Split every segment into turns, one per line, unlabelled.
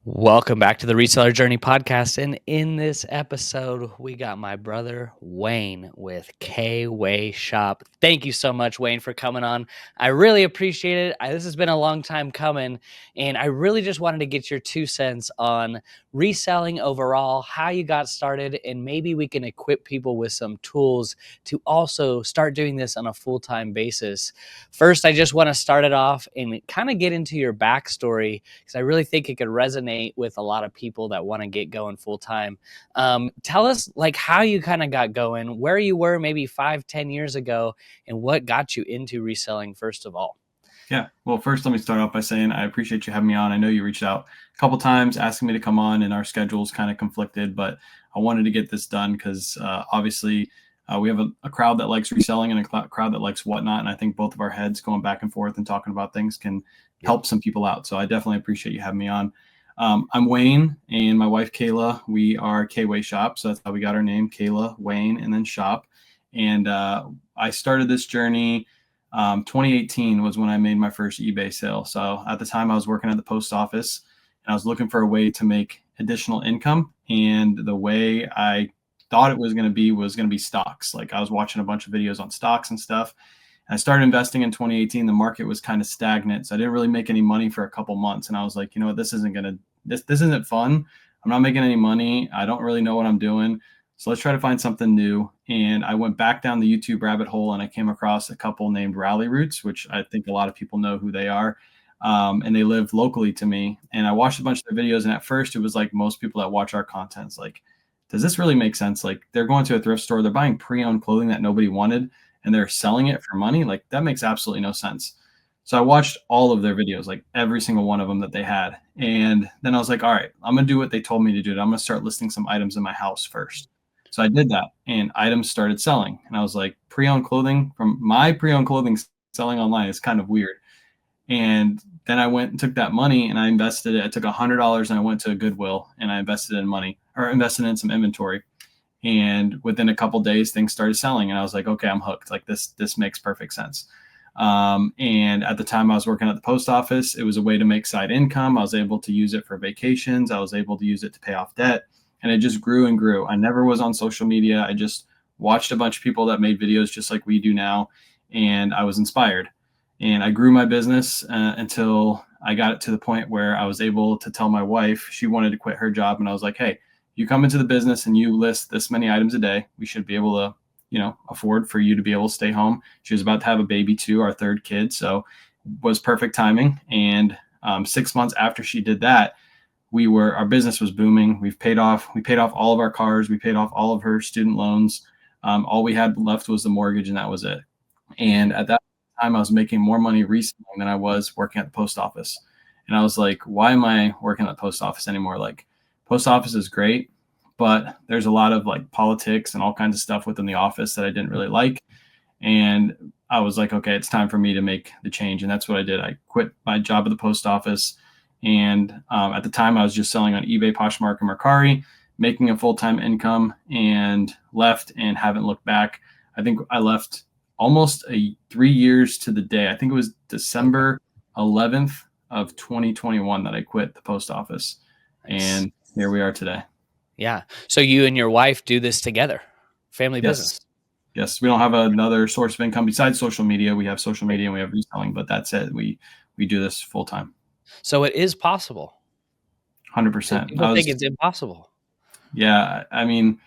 Welcome back to the Reseller Journey podcast. And in this episode, we got my brother Wayne with K-Way Shop. Thank you so much, Wayne, for coming on. I really appreciate it. This has been a long time coming, and I really just wanted to get your 2 cents on reselling overall, how you got started, and maybe we can equip people with some tools to also start doing this on a full-time basis. First, I just want to start it off and kind of get into your backstory because I really think it could resonate with a lot of people that want to get going full time. Tell us like how you kind of got going, where you were maybe 5-10 years ago, and what got you into reselling first of all.
Yeah. Well, first, let me start off by saying I appreciate you having me on. I know you reached out a couple times asking me to come on, and our schedules kind of conflicted, but I wanted to get this done because obviously we have a crowd that likes reselling and a crowd that likes whatnot. And I think both of our heads going back and forth and talking about things can help some people out. So I definitely appreciate you having me on. I'm Wayne and my wife, Kayla. We are K-Way Shop. So that's how we got our name, Kayla, Wayne, and then Shop. And I started this journey 2018 was when I made my first eBay sale. So at the time I was working at the post office and I was looking for a way to make additional income. And the way I thought it was going to be stocks. Like I was watching a bunch of videos on stocks and stuff. And I started investing in 2018. The market was kind of stagnant. So I didn't really make any money for a couple months. And I was like, you know what, this isn't fun. I'm not making any money. I don't really know what I'm doing. So let's try to find something new. And I went back down the YouTube rabbit hole and I came across a couple named Rally Roots, which I think a lot of people know who they are. And they live locally to me. And I watched a bunch of their videos. And at first it was like most people that watch our content, it's like, does this really make sense? Like they're going to a thrift store, they're buying pre-owned clothing that nobody wanted and they're selling it for money. Like that makes absolutely no sense. So I watched all of their videos, like every single one of them that they had. And then I was like, all right, I'm going to do what they told me to do. I'm going to start listing some items in my house first. So I did that and items started selling. And I was like, pre-owned clothing from my pre-owned clothing selling online is kind of weird. And then I went and took that money and I invested it. I took $100 and I went to a Goodwill and I invested in money or invested in some inventory. And within a couple days, things started selling. And I was like, okay, I'm hooked. Like this makes perfect sense. And at the time I was working at the post office, it was a way to make side income. I was able to use it for vacations. I was able to use it to pay off debt. And it just grew and grew. I never was on social media. I just watched a bunch of people that made videos just like we do now. And I was inspired. And I grew my business until I got it to the point where I was able to tell my wife she wanted to quit her job. And I was like, hey, you come into the business and you list this many items a day, we should be able to, afford for you to be able to stay home. She was about to have a baby too, our third kid. So was perfect timing. And 6 months after she did that, our business was booming. We paid off all of our cars. We paid off all of her student loans. All we had left was the mortgage and that was it. And at that time I was making more money reselling than I was working at the post office. And I was like, why am I working at the post office anymore? Like post office is great, but there's a lot of like politics and all kinds of stuff within the office that I didn't really like. And I was like, okay, it's time for me to make the change. And that's what I did. I quit my job at the post office. And at the time I was just selling on eBay, Poshmark, and Mercari, making a full-time income and left and haven't looked back. I think I left almost 3 years to the day. I think it was December 11th of 2021 that I quit the post office. Nice. And here we are today.
Yeah. So you and your wife do this together, family business.
Yes. We don't have another source of income besides social media. We have social media and we have reselling, but that's it. We do this full time.
So it is possible.
100%.
People think it's impossible.
Yeah. I mean,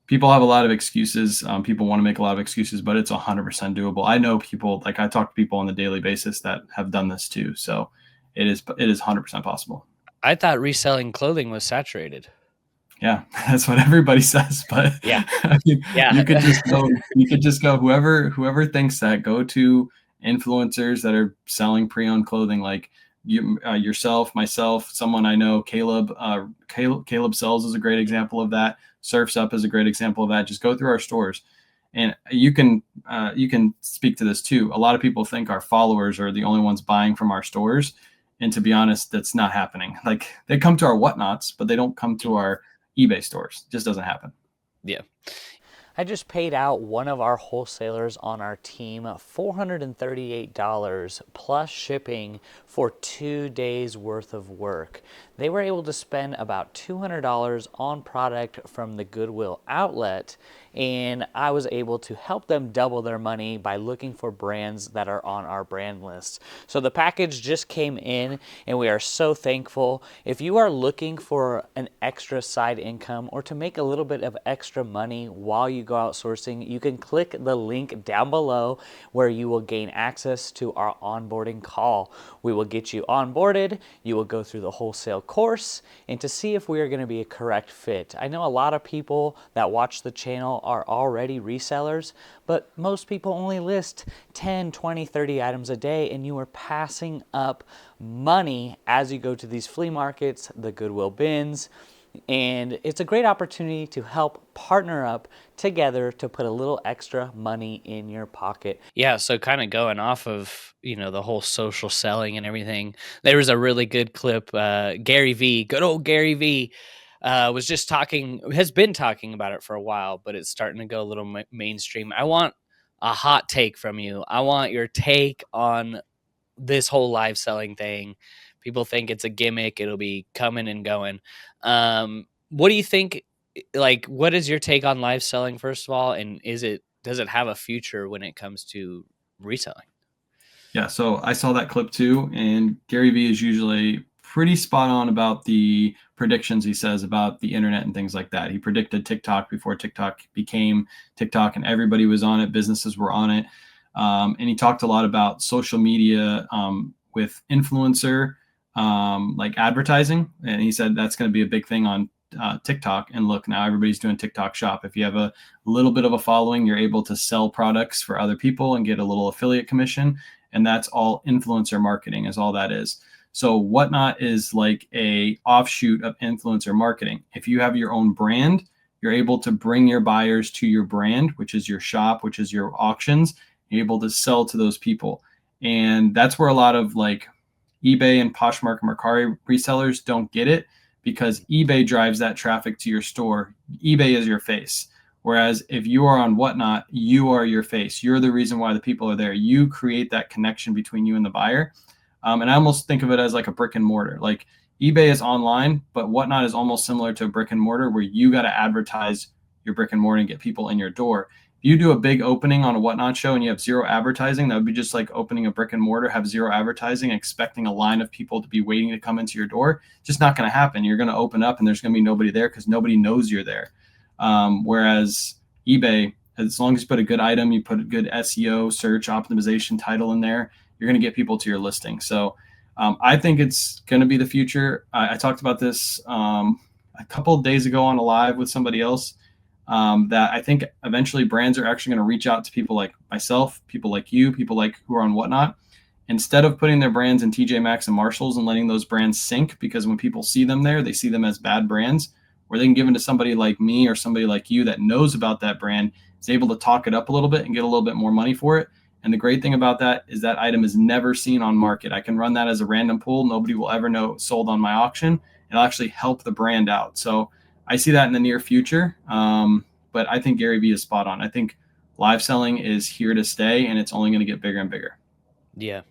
people have a lot of excuses. People want to make a lot of excuses, but it's 100% doable. I know people, like I talk to people on a daily basis that have done this too. So it is 100% possible.
I thought reselling clothing was saturated.
Yeah, that's what everybody says. But
yeah,
I mean, you could just go whoever thinks that, go to influencers that are selling pre-owned clothing, like yourself, myself, someone I know, Caleb. Caleb Sells is a great example of that. Surfs Up is a great example of that. Just go through our stores, and you can speak to this too. A lot of people think our followers are the only ones buying from our stores, and to be honest, that's not happening. Like they come to our whatnots, but they don't come to our eBay stores. It just doesn't happen.
Yeah. I just paid out one of our wholesalers on our team $438 plus shipping for 2 days worth of work. they were able to spend about $200 on product from the Goodwill outlet, and I was able to help them double their money by looking for brands that are on our brand list. So the package just came in, and we are so thankful. If you are looking for an extra side income or to make a little bit of extra money while you go outsourcing, you can click the link down below where you will gain access to our onboarding call. We will get you onboarded, you will go through the wholesale course, and to see if we are going to be a correct fit. I know a lot of people that watch the channel are already resellers, but most people only list 10, 20, 30 items a day, and you are passing up money as you go to these flea markets, the Goodwill bins, and it's a great opportunity to help partner up together to put a little extra money in your pocket. Yeah, so kind of going off of, the whole social selling and everything, there was a really good clip. Gary V, good old Gary V, has been talking about it for a while, but it's starting to go a little mainstream. I want a hot take from you. I want your take on this whole live selling thing. People think it's a gimmick. It'll be coming and going. What do you think? Like, what is your take on live selling, first of all? And does it have a future when it comes to reselling?
Yeah, so I saw that clip too, and Gary Vee is usually pretty spot on about the predictions he says about the internet and things like that. He predicted TikTok before TikTok became TikTok, and everybody was on it. Businesses were on it. And he talked a lot about social media with influencer like advertising, and he said that's going to be a big thing on TikTok. And look, now everybody's doing TikTok Shop. If you have a little bit of a following, you're able to sell products for other people and get a little affiliate commission. And that's all influencer marketing is all that is. So Whatnot is like a offshoot of influencer marketing. If you have your own brand, you're able to bring your buyers to your brand, which is your shop, which is your auctions. You're able to sell to those people. And that's where a lot of like eBay and Poshmark and Mercari resellers don't get it, because eBay drives that traffic to your store. eBay is your face. Whereas if you are on Whatnot, you are your face. You're the reason why the people are there. You create that connection between you and the buyer. And I almost think of it as like a brick and mortar. Like eBay is online, but Whatnot is almost similar to a brick and mortar where you got to advertise your brick and mortar and get people in your door. If you do a big opening on a Whatnot show and you have zero advertising, that would be just like opening a brick and mortar, have zero advertising, expecting a line of people to be waiting to come into your door. Just not going to happen. You're going to open up and there's going to be nobody there because nobody knows you're there. Whereas eBay, as long as you put a good item, you put a good SEO, search optimization title in there, you're going to get people to your listing. So I think it's going to be the future. I talked about this a couple of days ago on a live with somebody else, that I think eventually brands are actually going to reach out to people like myself, people like you, people like who are on Whatnot, instead of putting their brands in TJ Maxx and Marshalls and letting those brands sink, because when people see them there, they see them as bad brands, where they can give it to somebody like me or somebody like you that knows about that brand, is able to talk it up a little bit and get a little bit more money for it. And the great thing about that is that item is never seen on market. I can run that as a random pool. Nobody will ever know sold on my auction. It'll actually help the brand out. So I see that in the near future. But I think Gary Vee is spot on. I think live selling is here to stay, and it's only going to get bigger and bigger.
Yeah.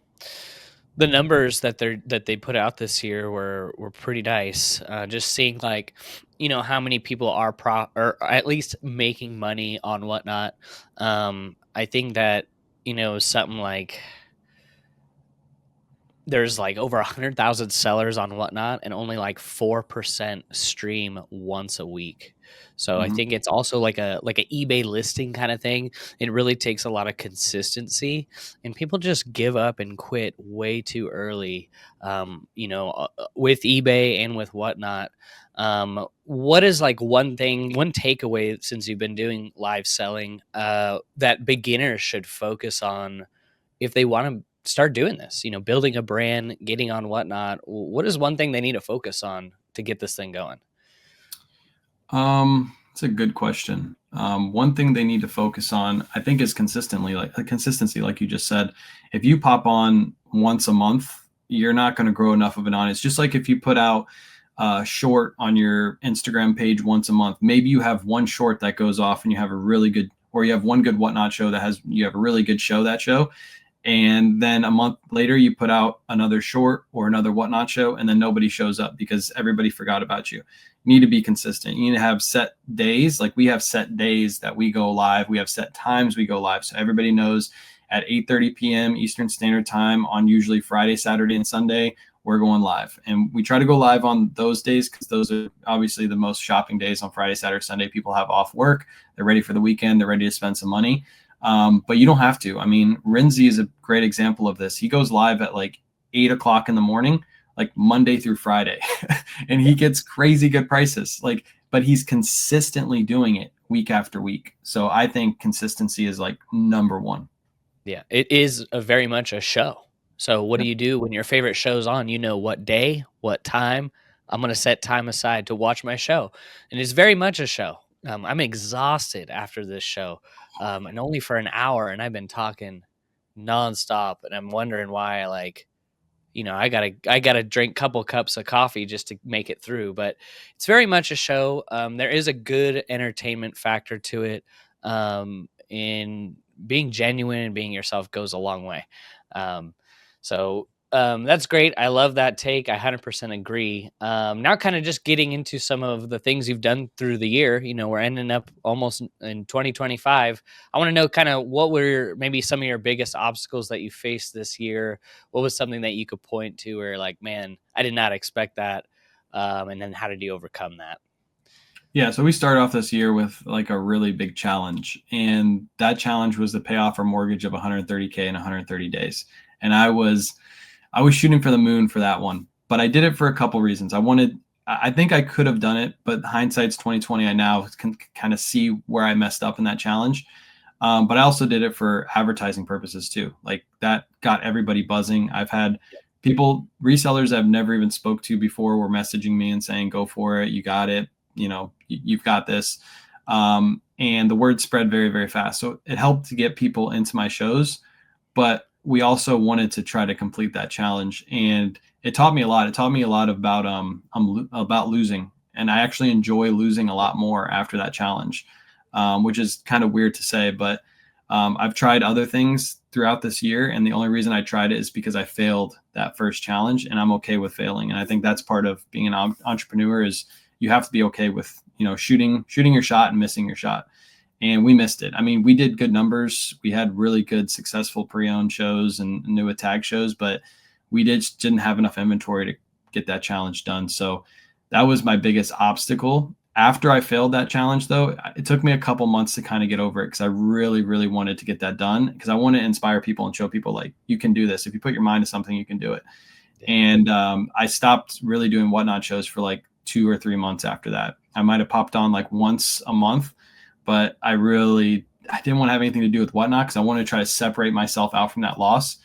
The numbers that they put out this year were pretty nice. Just seeing like, how many people are or at least making money on Whatnot. I think that, something like there's like over 100,000 sellers on Whatnot, and only like 4% stream once a week. So I think it's also like a eBay listing kind of thing. It really takes a lot of consistency, and people just give up and quit way too early. With eBay and with Whatnot. What is like one takeaway since you've been doing live selling that beginners should focus on if they want to start doing this, building a brand, getting on Whatnot? What is one thing they need to focus on to get this thing going?
It's a good question. One thing they need to focus on, I think, is consistency, like you just said. If you pop on once a month, you're not going to grow enough of an audience. Just like if you put out a short on your Instagram page once a month, maybe you have one short that goes off and you have a really good, or you have one good Whatnot show you have a really good show that show. And then a month later, you put out another short or another whatnot show, and then nobody shows up because everybody forgot about you. You need to be consistent. You need to have set days. Like we have set days that we go live. We have set times we go live. So everybody knows at 8:30 p.m. Eastern Standard Time on usually Friday, Saturday, and Sunday, we're going live. And we try to go live on those days because those are obviously the most shopping days. On Friday, Saturday, Sunday, people have off work. They're ready for the weekend. They're ready to spend some money. But you don't have to. I mean, Renzi is a great example of this. He goes live at like 8 o'clock in the morning, like Monday through Friday, and he gets crazy good prices. Like, but he's consistently doing it week after week. So I think consistency is like number one.
Yeah, it is very much a show. So what do
Yep.
you do when your favorite show's on? You know what day, what time. I'm going to set time aside to watch my show. And it's very much a show. I'm exhausted after this show, and only for an hour. And I've been talking nonstop. And I'm wondering why, like, I gotta drink a couple cups of coffee just to make it through. But it's very much a show. There is a good entertainment factor to it. In being genuine and being yourself goes a long way. Um, so that's great. I love that take. I 100% agree. Now, kind of just getting into some of the things you've done through the year. We're ending up almost in 2025. I want to know kind of what were maybe some of your biggest obstacles that you faced this year. What was something that you could point to where, like, man, I did not expect that? And then how did you overcome that?
Yeah, so we started off this year with like a really big challenge, and that challenge was to pay off our mortgage of 130K in 130 days. And I was shooting for the moon for that one, but I did it for a couple reasons. I think I could have done it, but hindsight's 2020. I now can kind of see where I messed up in that challenge. But I also did it for advertising purposes too. Like that got everybody buzzing. I've had people, resellers I've never even spoke to before, were messaging me and saying, "Go for it, you got it. You've got this." And the word spread very, very fast. So it helped to get people into my shows, but we also wanted to try to complete that challenge, and it taught me a lot. It taught me a lot about losing, and I actually enjoy losing a lot more after that challenge, which is kind of weird to say, but I've tried other things throughout this year, and the only reason I tried it is because I failed that first challenge, and I'm okay with failing. And I think that's part of being an entrepreneur is you have to be okay with shooting your shot and missing your shot. And we missed it. I mean, we did good numbers. We had really good, successful pre-owned shows and new tag shows, but we didn't have enough inventory to get that challenge done. So that was my biggest obstacle. After I failed that challenge, though, it took me a couple months to kind of get over it because I really, really wanted to get that done because I want to inspire people and show people like you can do this. If you put your mind to something, you can do it.
Yeah.
And I stopped really doing whatnot shows for like 2 or 3 months after that. I might have popped on like once a month, but I didn't want to have anything to do with whatnot because I wanted to try to separate myself out from that loss.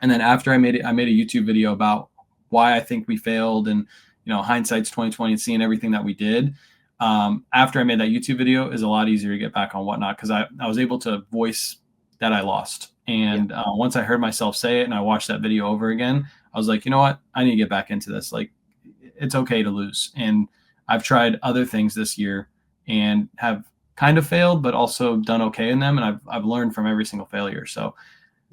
And then after I made a YouTube video about why I think we failed and hindsight's 2020 and seeing everything that we did. After I made that YouTube video, is a lot easier to get back on whatnot because I was able to voice that I lost. And once I heard myself say it and I watched that video over again, I was like, you know what? I need to get back into this. Like, it's okay to lose. And I've tried other things this year and have kind of failed, but also done okay in them. And I've learned from every single failure. So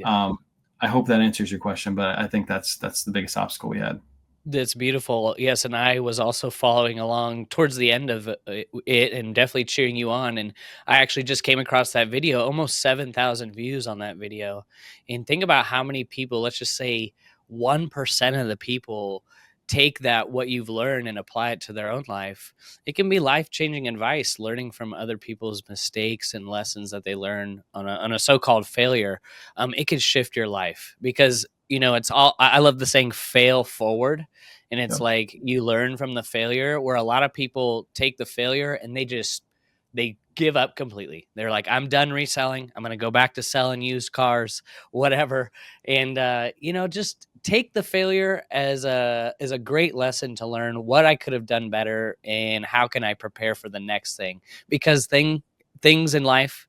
I hope that answers your question, but I think that's the biggest obstacle we had.
That's beautiful. Yes, and I was also following along towards the end of it and definitely cheering you on. And I actually just came across that video, almost 7,000 views on that video. And think about how many people, let's just say 1% of the people take that, what you've learned, and apply it to their own life. It can be life-changing advice, learning from other people's mistakes and lessons that they learn on a so-called failure. It could shift your life because it's all, I love the saying fail forward. And it's
Yep.
like you learn from the failure, where a lot of people take the failure and they give up completely. They're like, I'm done reselling. I'm going to go back to selling used cars, whatever. And, just take the failure as a great lesson to learn what I could have done better and how can I prepare for the next thing. Because things in life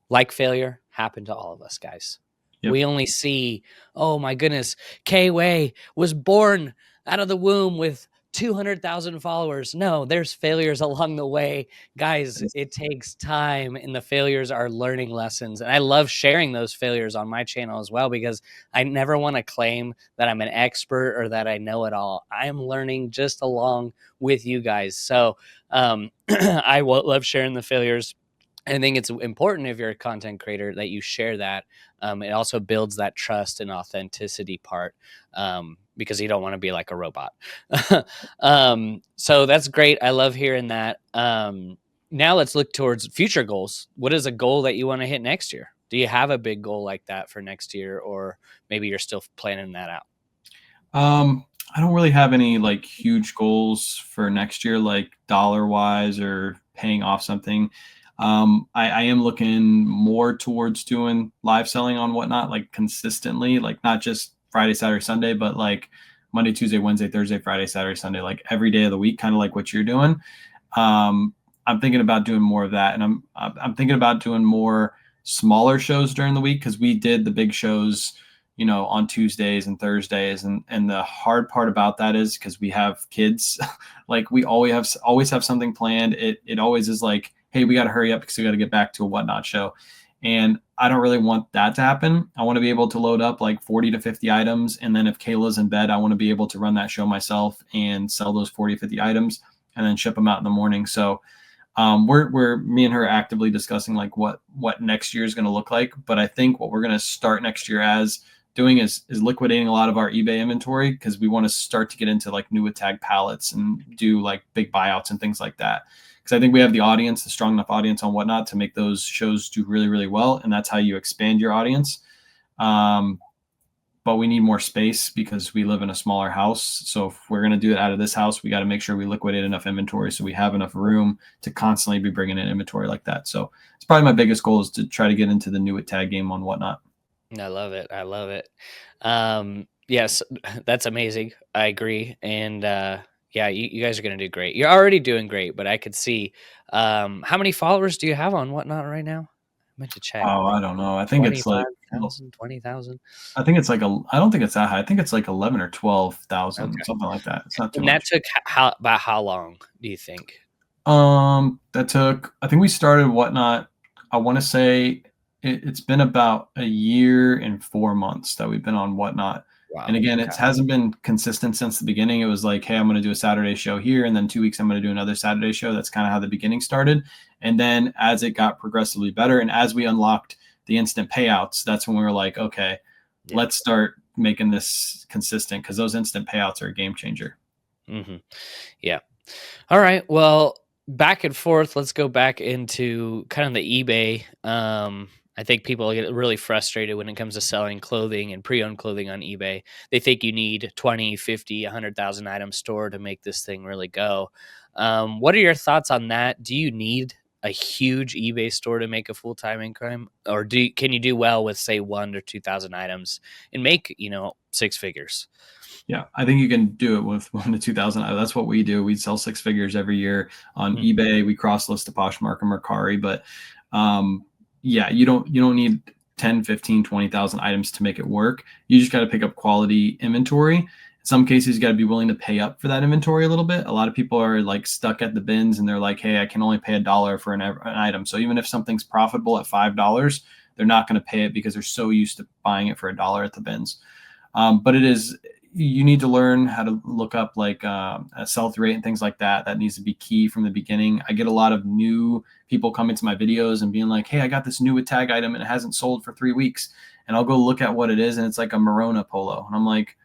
like failure happen to all of us, guys.
Yep.
We only see, oh my goodness, K Way was born out of the womb with 200,000 followers. No, there's failures along the way. Guys, it takes time, and the failures are learning lessons. And I love sharing those failures on my channel as well, because I never want to claim that I'm an expert or that I know it all. I'm learning just along with you guys. So I love sharing the failures. I think it's important, if you're a content creator, that you share that. It also builds that trust and authenticity part, because you don't want to be like a robot. So that's great. I love hearing that. Now let's look towards future goals. What is a goal that you want to hit next year? Do you have a big goal like that for next year, or maybe you're still planning that out?
I don't really have any like huge goals for next year, like dollar wise or paying off something. I am looking more towards doing live selling on Whatnot, like consistently, like not just Friday, Saturday, Sunday, but like Monday, Tuesday, Wednesday, Thursday, Friday, Saturday, Sunday, like every day of the week, kind of like what you're doing. I'm thinking about doing more of that, and I'm thinking about doing more smaller shows during the week, because we did the big shows, you know, on Tuesdays and Thursdays. And the hard part about that is because we have kids, like we always have something planned. It always is like, hey, we got to hurry up because we got to get back to a Whatnot show. And I don't really want that to happen. I want to be able to load up like 40 to 50 items. And then if Kayla's in bed, I want to be able to run that show myself and sell those 40, 50 items and then ship them out in the morning. So we're me and her actively discussing like what next year is going to look like. But I think what we're going to start next year as doing is liquidating a lot of our eBay inventory, because we want to start to get into like new tag pallets and do like big buyouts and things like that. Because I think we have the audience, the strong enough audience on Whatnot to make those shows do really, really well. And that's how you expand your audience. But we need more space because we live in a smaller house. So if we're going to do it out of this house, we got to make sure we liquidate enough inventory so we have enough room to constantly be bringing in inventory like that. So it's probably my biggest goal, is to try to get into the new tag game on Whatnot.
I love it. I love it. Yes, that's amazing. I agree. And yeah, you guys are going to do great. You're already doing great, but I could see. How many followers do you have on Whatnot right now? I meant to check.
Oh,
Like
I don't know. I think it's like,
25,000, 20,000.
I think it's like I don't think it's that high. I think it's like 11 or 12,000,
Okay.
something like that. It's not too
And that
much.
took about how long do you think?
That took, I think we started Whatnot. I want to say it's been about a year and 4 months that we've been on Whatnot. And
Wow.
again,
Okay.
it hasn't been consistent since the beginning. It was like, hey, I'm going to do a Saturday show here, and then 2 weeks I'm going to do another Saturday show. That's kind of how the beginning started. And then as it got progressively better, and as we unlocked the instant payouts, that's when we were like, okay,
Yeah.
let's start making this consistent, because those instant payouts are a game changer.
Mm-hmm. Yeah. All right. Well, back and forth. Let's go back into kind of the eBay. I think people get really frustrated when it comes to selling clothing and pre-owned clothing on eBay. They think you need 20, 50, 100,000 items stored to make this thing really go. What are your thoughts on that? Do you need a huge eBay store to make a full-time income, or can you do well with, say, 1 to 2,000 items and make, 6 figures?
Yeah, I think you can do it with 1 to 2,000. That's what we do. We sell 6 figures every year on eBay. We cross list to Poshmark and Mercari, but yeah, you don't need 10, 15, 20,000 items to make it work. You just got to pick up quality inventory. In some cases, you got to be willing to pay up for that inventory a little bit. A lot of people are like stuck at the bins and they're like, hey, I can only pay $1 for an item. So even if something's profitable at $5, they're not going to pay it because they're so used to buying it for $1 at the bins. But you need to learn how to look up like a sell-through rate and things like that. That needs to be key from the beginning. I get a lot of new people coming to my videos and being like, hey, I got this new tag item and it hasn't sold for 3 weeks. And I'll go look at what it is, and it's like a Morona polo. And I'm like,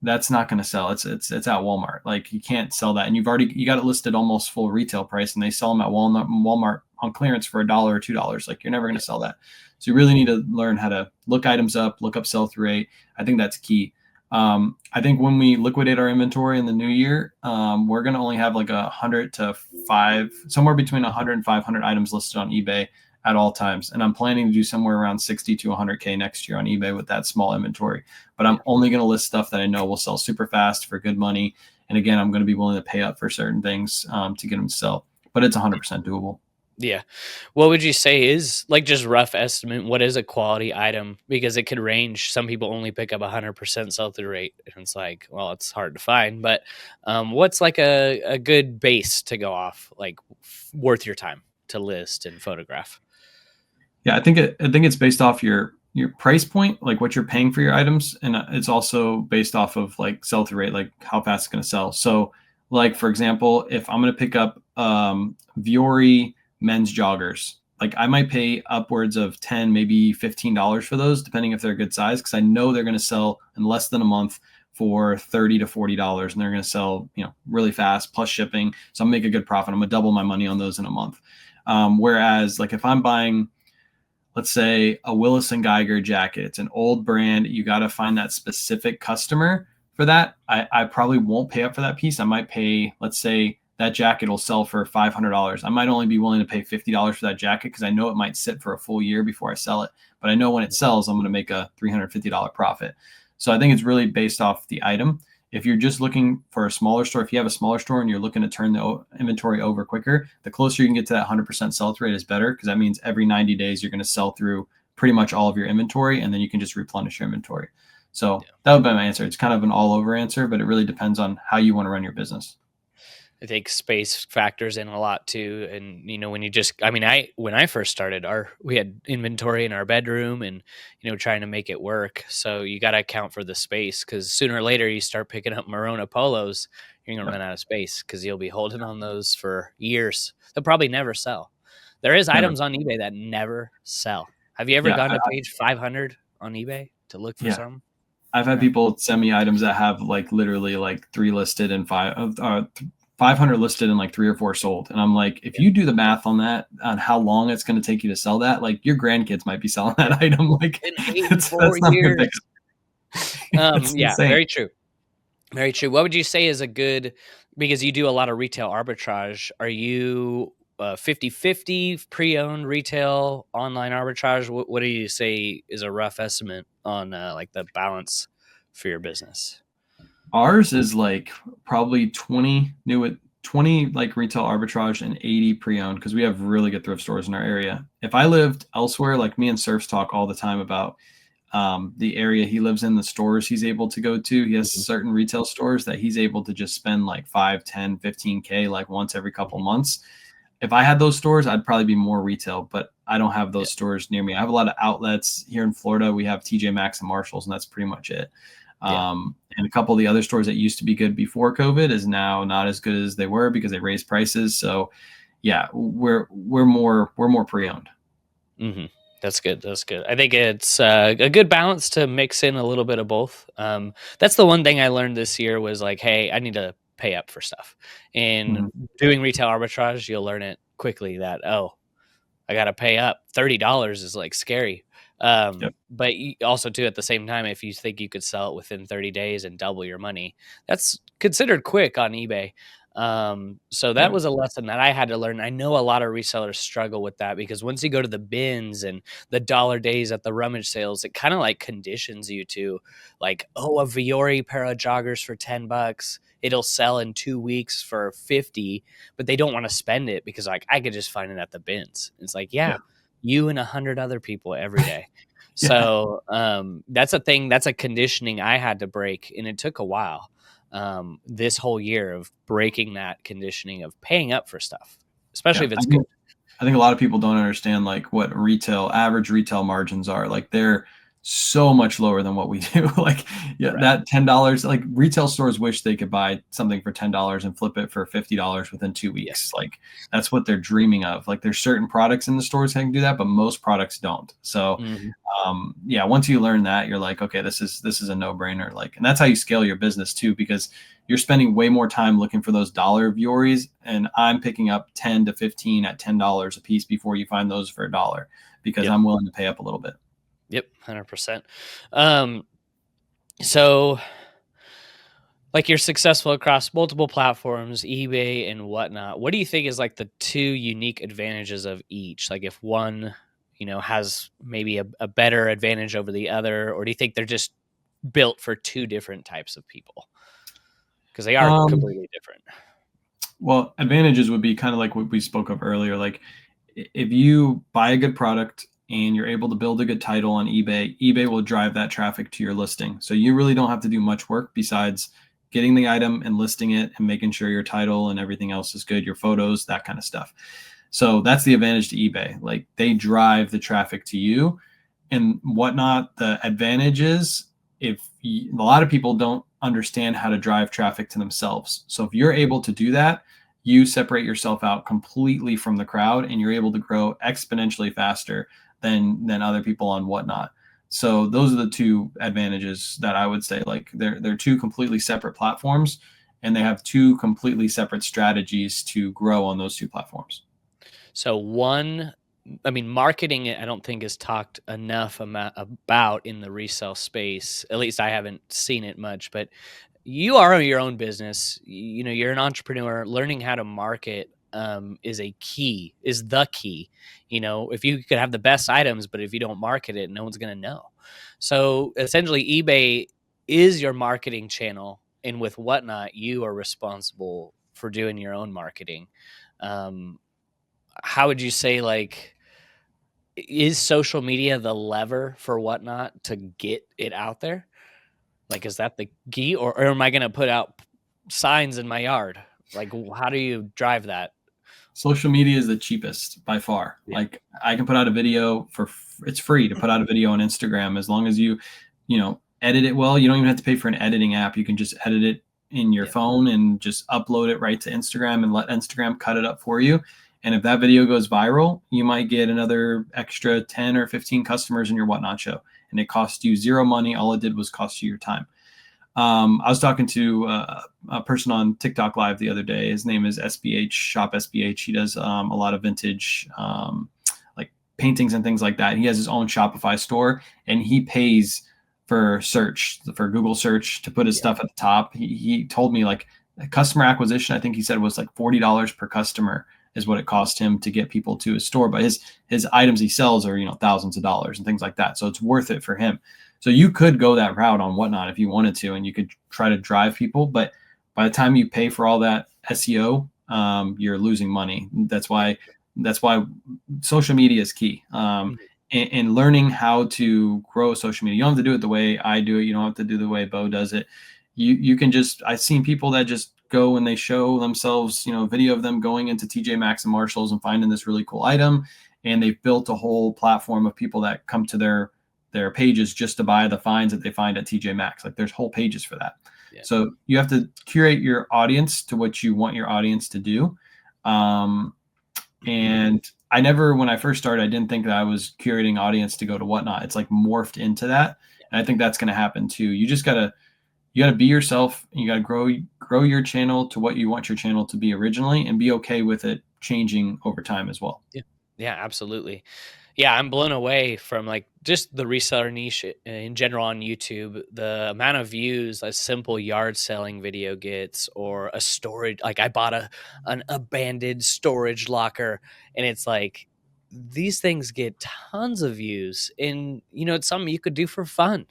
that's not going to sell. It's at Walmart. Like, you can't sell that. And you got it listed almost full retail price, and they sell them at Walmart on clearance for $1 or $2. Like, you're never going to sell that. So you really need to learn how to look items up, look up sell-through rate. I think that's key. I think when we liquidate our inventory in the new year, we're going to only have like 100 to 5, somewhere between 100 and 500 items listed on eBay at all times. And I'm planning to do somewhere around 60 to 100K next year on eBay with that small inventory. But I'm only going to list stuff that I know will sell super fast for good money. And again, I'm going to be willing to pay up for certain things to get them to sell. But it's 100% doable.
Yeah. What would you say is like just rough estimate? What is a quality item? Because it could range. Some people only pick up 100% sell through rate. And it's like, well, it's hard to find. But what's like a good base to go off, like worth your time to list and photograph?
Yeah, I think it's based off your price point, like what you're paying for your items, and it's also based off of like sell through rate, like how fast it's going to sell. So, like for example, if I'm going to pick up Viore men's joggers, like I might pay upwards of 10, maybe $15 for those, depending if they're a good size, because I know they're going to sell in less than a month for $30 to $40, and they're going to sell, really fast plus shipping. So I'm make a good profit. I'm gonna double my money on those in a month. Whereas like if I'm buying, let's say, a Willis and Geiger jacket, it's an old brand, you got to find that specific customer for that. I probably won't pay up for that piece. I might pay, let's say that jacket will sell for $500. I might only be willing to pay $50 for that jacket because I know it might sit for a full year before I sell it, but I know when it sells I'm going to make a $350 profit. So I think it's really based off the item. If you're just looking for a smaller store, if you have a smaller store and you're looking to turn the inventory over quicker, the closer you can get to that 100% sell through rate is better, because that means every 90 days you're going to sell through pretty much all of your inventory, and then you can just replenish your inventory. So that would be my answer. It's kind of an all over answer, but it really depends on how you want to run your business.
I think space factors in a lot too. And when you just, I mean, when I first started, we had inventory in our bedroom, and trying to make it work. So you got to account for the space, because sooner or later you start picking up Morona polos, you're gonna
Yep.
run out of space because you'll be holding on those for years. They'll probably never sell. There is
Never.
items on eBay that never sell. Have you ever
Yeah.
gone to page 500 on eBay to look for
Yeah.
something?
I've had
Yeah.
people send me items that have like literally like three listed and 500 listed and like three or four sold. And I'm like, if you do the math on that, on how long it's going to take you to sell that, like your grandkids might be selling that item. Like
In 84
that's not a good thing.
years.
It's
Yeah,
insane.
very true. Very true. What would you say is a good, because you do a lot of retail arbitrage, are you 50/50 pre-owned retail online arbitrage? What do you say is a rough estimate on like the balance for your business?
Ours is like probably 20 like retail arbitrage and 80 pre-owned, because we have really good thrift stores in our area. If I lived elsewhere, like me and Surfs talk all the time about the area he lives in, the stores he's able to go to. He has
Mhm.
certain retail stores that he's able to just spend like 5, 10, 15K like once every couple
Mhm.
months. If I had those stores, I'd probably be more retail, but I don't have
Yeah.
those stores near me. I have a lot of outlets here in Florida. We have TJ Maxx and Marshalls, and that's pretty much it.
Yeah.
And a couple of the other stores that used to be good before COVID is now not as good as they were because they raised prices. So yeah, we're more pre-owned.
hmm That's good. That's good. I think it's a good balance to mix in a little bit of both. That's the one thing I learned this year was like, hey, I need to pay up for stuff. And
Mhm.
doing retail arbitrage, you'll learn it quickly that, oh, I got to pay up. $30 is like scary.
Yep.
But also too, at the same time, if you think you could sell it within 30 days and double your money, that's considered quick on eBay. So that
Yeah.
was a lesson that I had to learn. I know a lot of resellers struggle with that, because once you go to the bins and the dollar days at the rummage sales, it kind of like conditions you to like, oh, a Viore pair of joggers for $10. It'll sell in 2 weeks for 50, but they don't want to spend it because like I could just find it at the bins. It's like,
Yeah.
yeah, you and 100 other people every day.
Yeah.
So that's a thing. That's a conditioning I had to break, and it took a while. This whole year of breaking that conditioning of paying up for stuff, especially
Yeah.
if
I
it's good.
think I think a lot of people don't understand like what average retail margins are. Like they're so much lower than what we do. Like, yeah,
Right.
that $10, like retail stores wish they could buy something for $10 and flip it for $50 within two
Yeah.
weeks. Like that's what they're dreaming of. Like there's certain products in the stores that can do that, but most products don't. So
hmm
yeah, once you learn that, you're like, okay, this is a no-brainer. Like, and that's how you scale your business too, because you're spending way more time looking for those dollar Vuoris, and I'm picking up 10 to 15 at $10 a piece before you find those for $1, because
Yep.
I'm willing to pay up a little bit.
Yep. 100%. Um, so like you're successful across multiple platforms, eBay and whatnot. What do you think is like the two unique advantages of each? Like if one, has maybe a better advantage over the other, or do you think they're just built for two different types of people? Because they are
Um,
completely different.
well, advantages would be kind of like what we spoke of earlier. Like if you buy a good product and you're able to build a good title on eBay, eBay will drive that traffic to your listing. So you really don't have to do much work besides getting the item and listing it and making sure your title and everything else is good, your photos, that kind of stuff. So that's the advantage to eBay. Like they drive the traffic to you and whatnot. The advantage is if a lot of people don't understand how to drive traffic to themselves. So if you're able to do that, you separate yourself out completely from the crowd and you're able to grow exponentially faster than other people on whatnot. So those are the two advantages that I would say. Like they're two completely separate platforms and they have two completely separate strategies to grow on those two platforms.
So marketing, I don't think is talked enough about in the resale space. At least I haven't seen it much, but you are your own business. You're an entrepreneur. Learning how to market is the key. If you could have the best items, but if you don't market it, no one's going to know. So essentially, eBay is your marketing channel, and with Whatnot, you are responsible for doing your own marketing. How would you say, like, is social media the lever for Whatnot to get it out there? Like, is that the key, or am I going to put out signs in my yard? Like, how do you drive that?
Social media is the cheapest by far.
Yeah.
Like I can put out a video it's free to put out a video on Instagram as long as you edit it well. You don't even have to pay for an editing app. You can just edit it in your
Yeah.
phone and just upload it right to Instagram and let Instagram cut it up for you. And if that video goes viral, you might get another extra 10 or 15 customers in your Whatnot show. And it cost you zero money. All it did was cost you your time. I was talking to a person on TikTok Live the other day. His name is SBH, Shop SBH. He does a lot of vintage like paintings and things like that. He has his own Shopify store and he pays for Google search to put his stuff at the top. He told me like customer acquisition, I think he said was like $40 per customer is what it cost him to get people to his store. But his items he sells are, thousands of dollars and things like that. So it's worth it for him. So you could go that route on Whatnot if you wanted to, and you could try to drive people. But by the time you pay for all that SEO, you're losing money. That's why social media is key. And learning how to grow social media. You don't have to do it the way I do it. You don't have to do the way Bo does it. You can just, I've seen people that just go and they show themselves, video of them going into TJ Maxx and Marshalls and finding this really cool item. And they've built a whole platform of people that come to their pages just to buy the finds that they find at TJ Maxx. Like there's whole pages for that. Yeah. So you have to curate your audience to what you want your audience to do. And when I first started, I didn't think that I was curating audience to go to Whatnot. It's like morphed into that. And I think that's going to happen too. You just got to be yourself. And you got to grow your channel to what you want your channel to be originally and be okay with it changing over time as well.
Yeah. Yeah, absolutely. Yeah, I'm blown away from like just the reseller niche in general on YouTube. The amount of views a simple yard selling video gets, or a storage. Like I bought an abandoned storage locker, and it's like these things get tons of views. And it's something you could do for fun.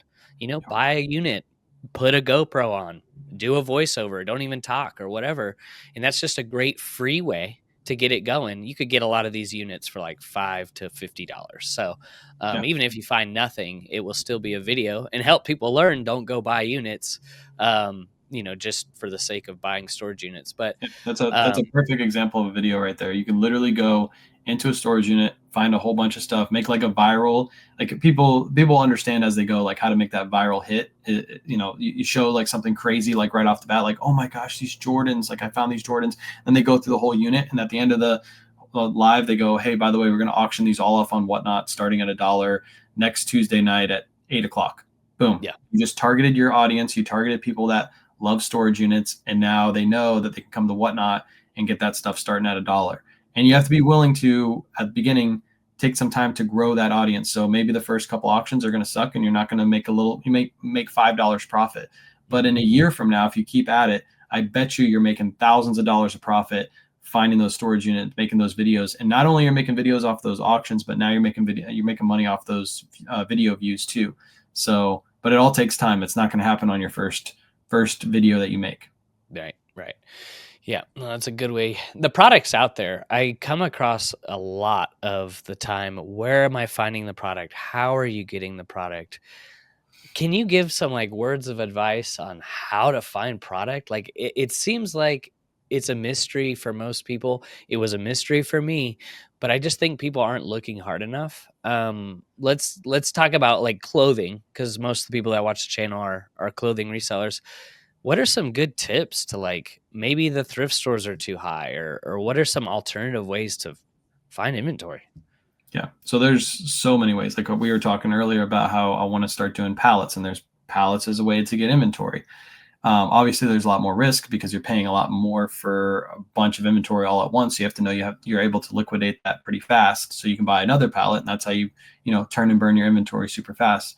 Buy a unit, put a GoPro on, do a voiceover, don't even talk or whatever, and that's just a great free way to get it going. You could get a lot of these units for like $5 to $50. So even if you find nothing, it will still be a video and help people learn. Don't go buy units, just for the sake of buying storage units. But
that's a perfect example of a video right there. You can literally go into a storage unit, find a whole bunch of stuff, make like a viral, like people understand as they go, like how to make that viral hit. You show like something crazy, like right off the bat, like, oh my gosh, these Jordans, like I found these Jordans. And they go through the whole unit. And at the end of the live, they go, hey, by the way, we're going to auction these all off on Whatnot starting at $1 next Tuesday night at 8:00. Boom.
Yeah.
You just targeted your audience. You targeted people that love storage units. And now they know that they can come to Whatnot and get that stuff starting at $1. And you have to be willing to, at the beginning, take some time to grow that audience. So maybe the first couple auctions are going to suck and you're not going to make you may make $5 profit. But in a year from now, if you keep at it, I bet you're making thousands of dollars of profit finding those storage units, making those videos. And not only are you making videos off those auctions, but now you're making money off those video views too. So, but it all takes time. It's not going to happen on your first video that you make.
Right. Yeah, no, that's a good way. The product's out there. I come across a lot of the time. Where am I finding the product? How are you getting the product? Can you give some like words of advice on how to find product? Like it seems like it's a mystery for most people. It was a mystery for me, but I just think people aren't looking hard enough. Let's talk about like clothing because most of the people that watch the channel are clothing resellers. What are some good tips to like maybe the thrift stores are too high or what are some alternative ways to find inventory?
Yeah. So there's so many ways. Like we were talking earlier about how I want to start doing pallets, and there's pallets as a way to get inventory. Obviously, there's a lot more risk because you're paying a lot more for a bunch of inventory all at once. You have to know you're able to liquidate that pretty fast, so you can buy another pallet, and that's how you turn and burn your inventory super fast.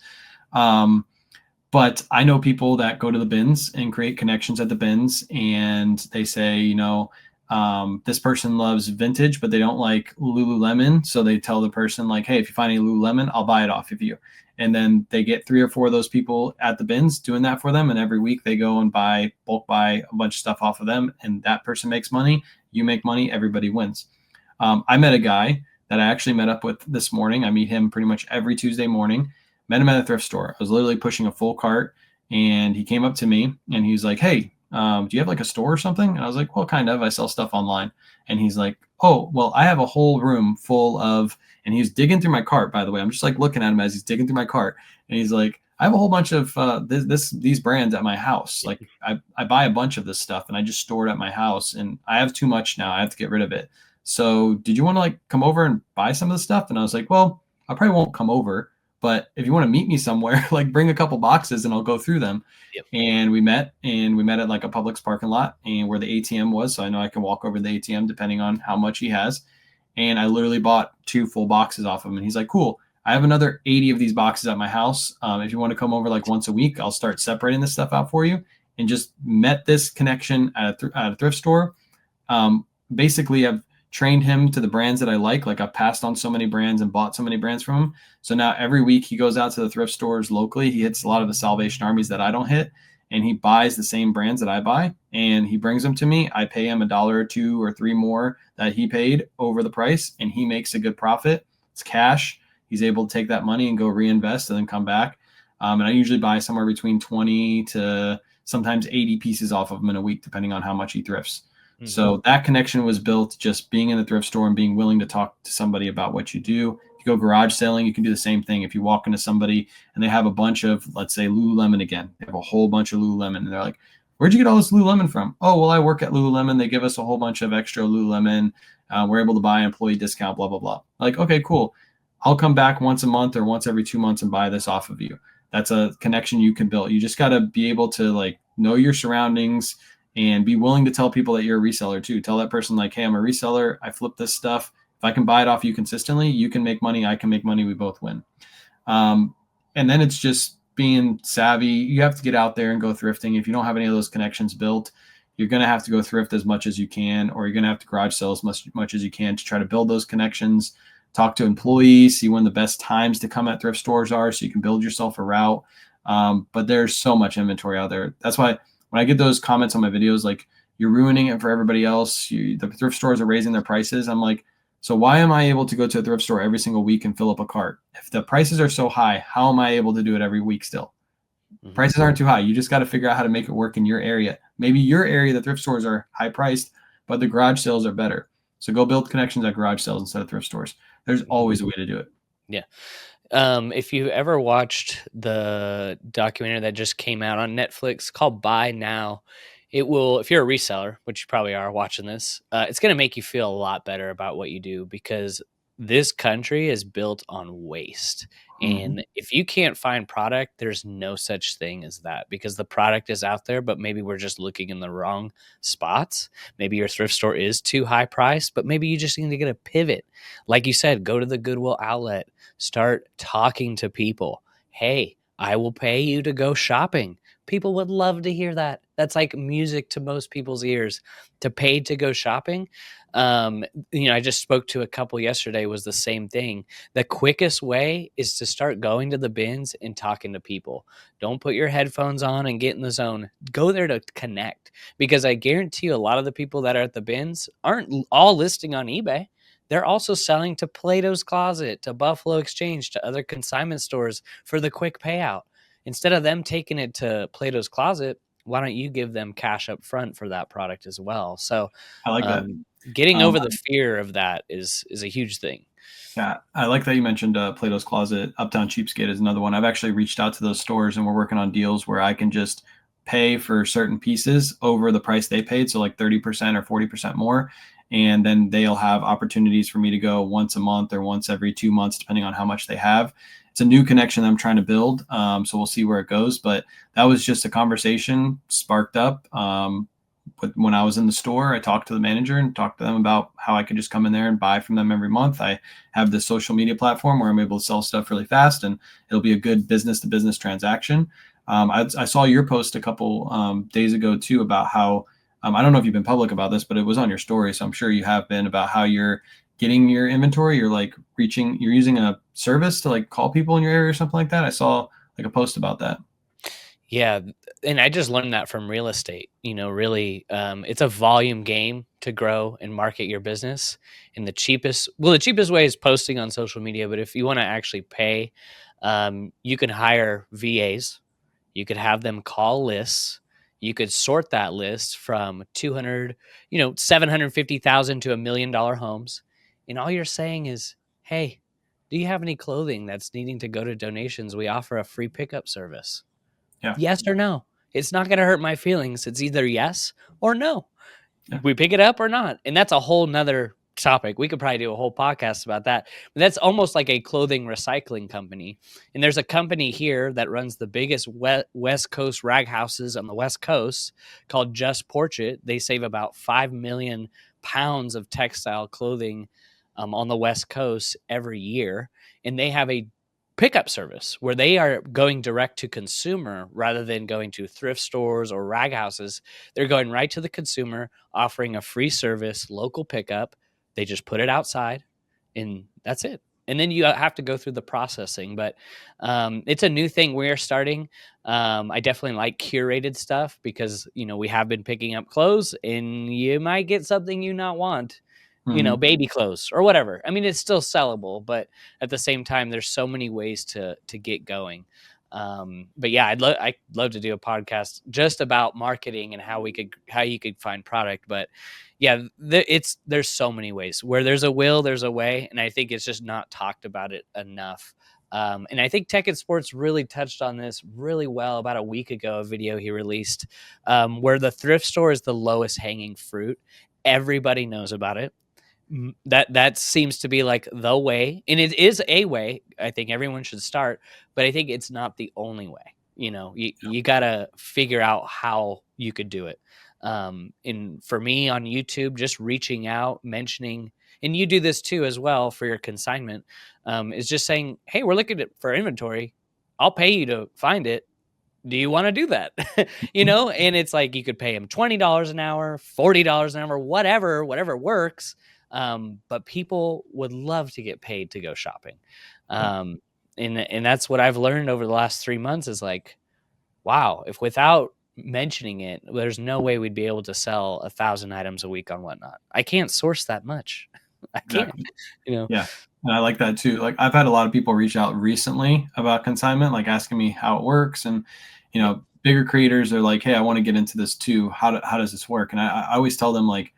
Um, but I know people that go to the bins and create connections at the bins, and they say, this person loves vintage, but they don't like Lululemon. So they tell the person like, hey, if you find any Lululemon, I'll buy it off of you. And then they get 3 or 4 of those people at the bins doing that for them. And every week they go and bulk buy a bunch of stuff off of them. And that person makes money. You make money. Everybody wins. I met a guy that I actually met up with this morning. I meet him pretty much every Tuesday morning. Met him at a thrift store. I was literally pushing a full cart, and he came up to me and he's like, hey, do you have like a store or something? And I was like, well, kind of. I sell stuff online. And he's like, oh, well, I have a whole room full of, and he's digging through my cart, by the way. I'm just like looking at him as he's digging through my cart. And he's like, I have a whole bunch of these brands at my house. Like I buy a bunch of this stuff and I just store it at my house, and I have too much now. I have to get rid of it. So did you want to like come over and buy some of the stuff? And I was like, well, I probably won't come over, but if you want to meet me somewhere, like bring a couple boxes and I'll go through them.
Yep.
And we met at like a Publix parking lot and where the ATM was. So I know I can walk over to the ATM depending on how much he has. And I literally bought 2 full boxes off of him. And he's like, cool. I have another 80 of these boxes at my house. If you want to come over like once a week, I'll start separating this stuff out for you. And just met this connection at a thrift store. Basically, I've trained him to the brands that I like. Like I've passed on so many brands and bought so many brands from him. So now every week he goes out to the thrift stores locally. He hits a lot of the Salvation Armies that I don't hit, and he buys the same brands that I buy, and he brings them to me. I pay him $1 or 2 or 3 more that he paid over the price, and he makes a good profit. It's cash. He's able to take that money and go reinvest and then come back. And I usually buy somewhere between 20 to sometimes 80 pieces off of him in a week, depending on how much he thrifts. Mm-hmm. So that connection was built just being in the thrift store and being willing to talk to somebody about what you do. If you go garage selling, you can do the same thing. If you walk into somebody and they have a bunch of, let's say, Lululemon again, they have a whole bunch of Lululemon, and they're like, where'd you get all this Lululemon from? Oh, well, I work at Lululemon. They give us a whole bunch of extra Lululemon. We're able to buy employee discount, blah, blah, blah. Like, okay, cool. I'll come back once a month or once every 2 months and buy this off of you. That's a connection you can build. You just got to be able to like know your surroundings and be willing to tell people that you're a reseller too. Tell that person like, hey, I'm a reseller. I flip this stuff. If I can buy it off you consistently, you can make money. I can make money. We both win. And then it's just being savvy. You have to get out there and go thrifting. If you don't have any of those connections built, you're going to have to go thrift as much as you can, or you're going to have to garage sell as much as you can to try to build those connections. Talk to employees, see when the best times to come at thrift stores are so you can build yourself a route. But there's so much inventory out there. That's why when I get those comments on my videos, like you're ruining it for everybody else, the thrift stores are raising their prices. I'm like, so why am I able to go to a thrift store every single week and fill up a cart? If the prices are so high, how am I able to do it every week still? Mm-hmm. Prices aren't too high. You just got to figure out how to make it work in your area. Maybe your area, the thrift stores are high priced, but the garage sales are better. So go build connections at garage sales instead of thrift stores. There's always a way to do it.
Yeah. If you ever watched the documentary that just came out on Netflix called Buy Now, it will, if you're a reseller, which you probably are watching this, it's going to make you feel a lot better about what you do because this country is built on waste. And if you can't find product, there's no such thing as that because the product is out there, but maybe we're just looking in the wrong spots. Maybe your thrift store is too high priced, but maybe you just need to get a pivot. Like you said, go to the Goodwill outlet, start talking to people. Hey, I will pay you to go shopping. People would love to hear that. That's like music to most people's ears, to pay to go shopping. I just spoke to a couple yesterday, was the same thing. The quickest way is to start going to the bins and talking to people. Don't put your headphones on and get in the zone. Go there to connect, because I guarantee you a lot of the people that are at the bins aren't all listing on eBay. They're also selling to Plato's Closet, to Buffalo Exchange, to other consignment stores for the quick payout. Instead of them taking it to Plato's Closet, why don't you give them cash up front for that product as well? So,
I like that.
getting
Um,
over the fear of that is a huge thing.
Yeah, I like that you mentioned Plato's Closet. Uptown Cheapskate is another one. I've actually reached out to those stores, and we're working on deals where I can just pay for certain pieces over the price they paid, so like 30% or 40% more, and then they'll have opportunities for me to go once a month or once every 2 months, depending on how much they have. It's a new connection that I'm trying to build, so we'll see where it goes. But that was just a conversation sparked up. When I was in the store, I talked to the manager and talked to them about how I could just come in there and buy from them every month. I have this social media platform where I'm able to sell stuff really fast, and it'll be a good business to business transaction. I saw your post a couple days ago too about how, I don't know if you've been public about this, but it was on your story, so I'm sure you have been, about how you're getting your inventory. You're like you're using a service to like call people in your area or something like that. I saw like a post about that.
Yeah, and I just learned that from real estate. Really, it's a volume game to grow and market your business. And the cheapest way is posting on social media. But if you want to actually pay, you can hire VAs. You could have them call lists. You could sort that list from 750,000 to $1 million homes. And all you're saying is, hey, do you have any clothing that's needing to go to donations? We offer a free pickup service.
Yeah.
Yes or no? It's not going to hurt my feelings. It's either yes or no.
Yeah.
We pick it up or not. And that's a whole nother topic. We could probably do a whole podcast about that. But that's almost like a clothing recycling company. And there's a company here that runs the biggest West Coast rag houses on the West Coast called Just Portrait. They save about 5 million pounds of textile clothing on the West Coast every year. And they have a pickup service where they are going direct to consumer rather than going to thrift stores or rag houses. They're going right to the consumer, offering a free service, local pickup. They just put it outside and that's it. And then you have to go through the processing, but it's a new thing we're starting. I definitely like curated stuff because, we have been picking up clothes and you might get something you not want,
Mhm.
baby clothes or whatever. I mean, it's still sellable, but at the same time, there's so many ways to get going. But yeah, I'd love to do a podcast just about marketing and how you could find product. But yeah, there's so many ways. Where there's a will, there's a way, and I think it's just not talked about it enough. And I think Tech and Sports really touched on this really well about a week ago. A video he released where the thrift store is the lowest hanging fruit. Everybody knows about it. That seems to be like the way, and it is a way I think everyone should start, but I think it's not the only way. You gotta figure out how you could do it. And for me on YouTube, just reaching out, mentioning, and you do this too as well for your consignment, is just saying, hey, we're looking for inventory. I'll pay you to find it. Do you want to do that? And it's like you could pay him $20 an hour, $40 an hour, whatever works. But people would love to get paid to go shopping.
Yeah.
And that's what I've learned over the last 3 months is like, wow, if without mentioning it, there's no way we'd be able to sell 1,000 items a week on Whatnot. I can't source that much. I can't,
Exactly.
you know?
Yeah. And I like that too. Like I've had a lot of people reach out recently about consignment, like asking me how it works. And, bigger creators are like, hey, I want to get into this too. How does this work? And I always tell them like,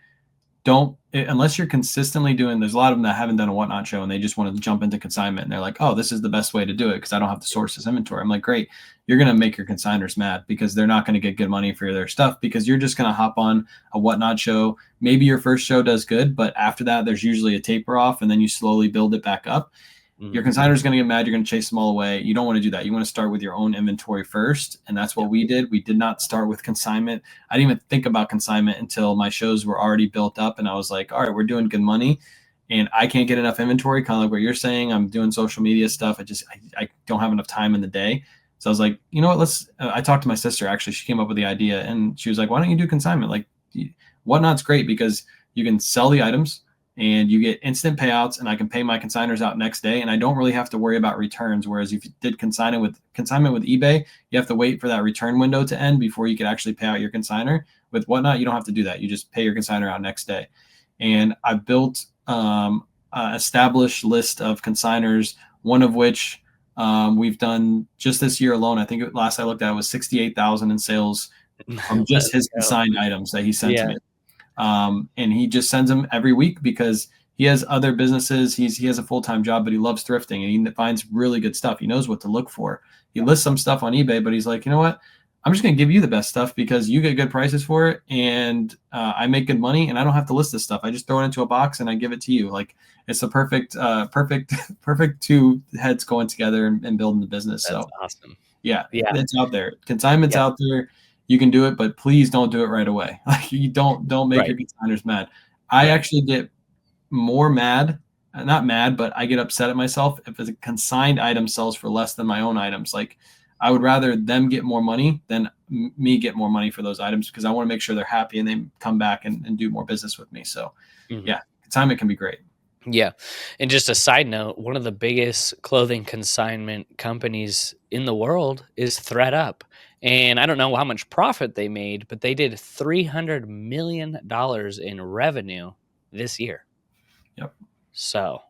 unless you're consistently doing, there's a lot of them that haven't done a Whatnot show and they just want to jump into consignment. And they're like, oh, this is the best way to do it because I don't have to source this inventory. I'm like, great. You're going to make your consigners mad because they're not going to get good money for their stuff because you're just going to hop on a Whatnot show. Maybe your first show does good, but after that, there's usually a taper off and then you slowly build it back up. Your consignor is going to get mad. You're going to chase them all away. You don't want to do that. You want to start with your own inventory first. And that's what we did. We did not start with consignment. I didn't even think about consignment until my shows were already built up. And I was like, all right, we're doing good money. And I can't get enough inventory, kind of like what you're saying. I'm doing social media stuff. I don't have enough time in the day. So I was like, you know what, I talked to my sister, actually. She came up with the idea and she was like, why don't you do consignment? Like Whatnot's great because you can sell the items and you get instant payouts, and I can pay my consigners out next day, and I don't really have to worry about returns. Whereas if you did consignment with eBay, you have to wait for that return window to end before you could actually pay out your consigner. With Whatnot, you don't have to do that. You just pay your consigner out next day. And I built an established list of consigners, one of which we've done just this year alone. I think last I looked at it was 68,000 in sales from just his consigned items that he sent to me. And he just sends them every week because he has other businesses. He has a full-time job, but he loves thrifting and he finds really good stuff. He knows what to look for. He lists some stuff on eBay, but he's like, you know what? I'm just going to give you the best stuff because you get good prices for it, and I make good money, and I don't have to list this stuff. I just throw it into a box and I give it to you. Like, it's a perfect two heads going together and building the business.
That's awesome.
Yeah, it's out there. Consignment's out there. You can do it, but please don't do it right away. Like, you don't make your consigners mad. I actually get more mad, not mad, but I get upset at myself if a consigned item sells for less than my own items. Like, I would rather them get more money than me get more money for those items because I want to make sure they're happy and they come back and do more business with me. So yeah, consignment can be great.
Yeah. And just a side note, one of the biggest clothing consignment companies in the world is ThredUp. And I don't know how much profit they made, but they did $300 million in revenue this year.
Yep.
So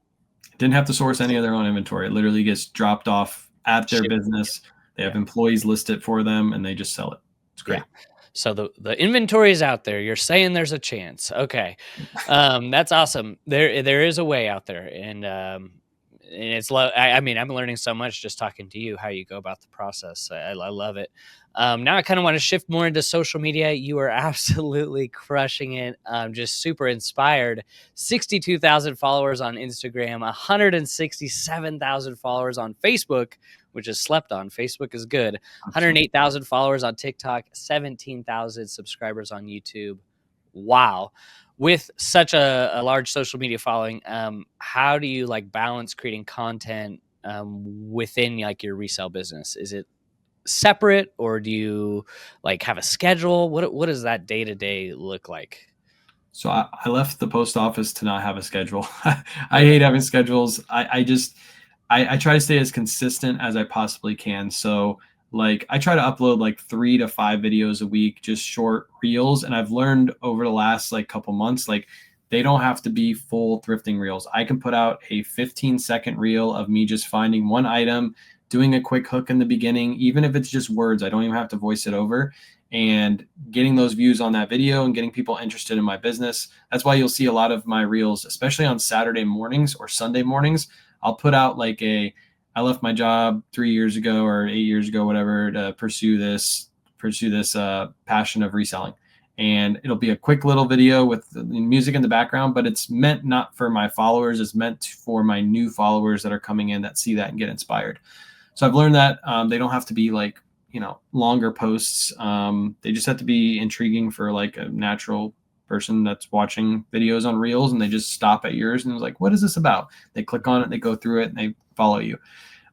didn't have to source any of their own inventory. It literally gets dropped off at their business. They have employees list it for them and they just sell it. It's great.
Yeah. So the inventory is out there. You're saying there's a chance. Okay. That's awesome. There is a way out there. And it's I mean, I'm learning so much just talking to you, how you go about the process. I love it. Now I kind of want to shift more into social media. You are absolutely crushing it. I'm just super inspired. 62,000 followers on Instagram, 167,000 followers on Facebook, which is slept on. Facebook is good. 108,000 followers on TikTok, 17,000 subscribers on YouTube. Wow. With such a large social media following, how do you like balance creating content within like your resale business? Is it separate, or do you like have a schedule? What does that day to day look like?
So I left the post office to not have a schedule. I hate having schedules. I try to stay as consistent as I possibly can. So like I try to upload like 3 to 5 videos a week, just short reels. And I've learned over the last like couple months, like they don't have to be full thrifting reels. I can put out a 15-second reel of me just finding one item, doing a quick hook in the beginning, even if it's just words. I don't even have to voice it over, and getting those views on that video and getting people interested in my business. That's why you'll see a lot of my reels, especially on Saturday mornings or Sunday mornings. I'll put out like I left my job 3 years ago or 8 years ago, whatever, to pursue this passion of reselling. And it'll be a quick little video with the music in the background, but it's meant not for my followers. It's meant for my new followers that are coming in that see that and get inspired. So I've learned that they don't have to be like, longer posts. They just have to be intriguing for like a natural person that's watching videos on reels, and they just stop at yours and it's like, what is this about? They click on it, they go through it, and they follow you.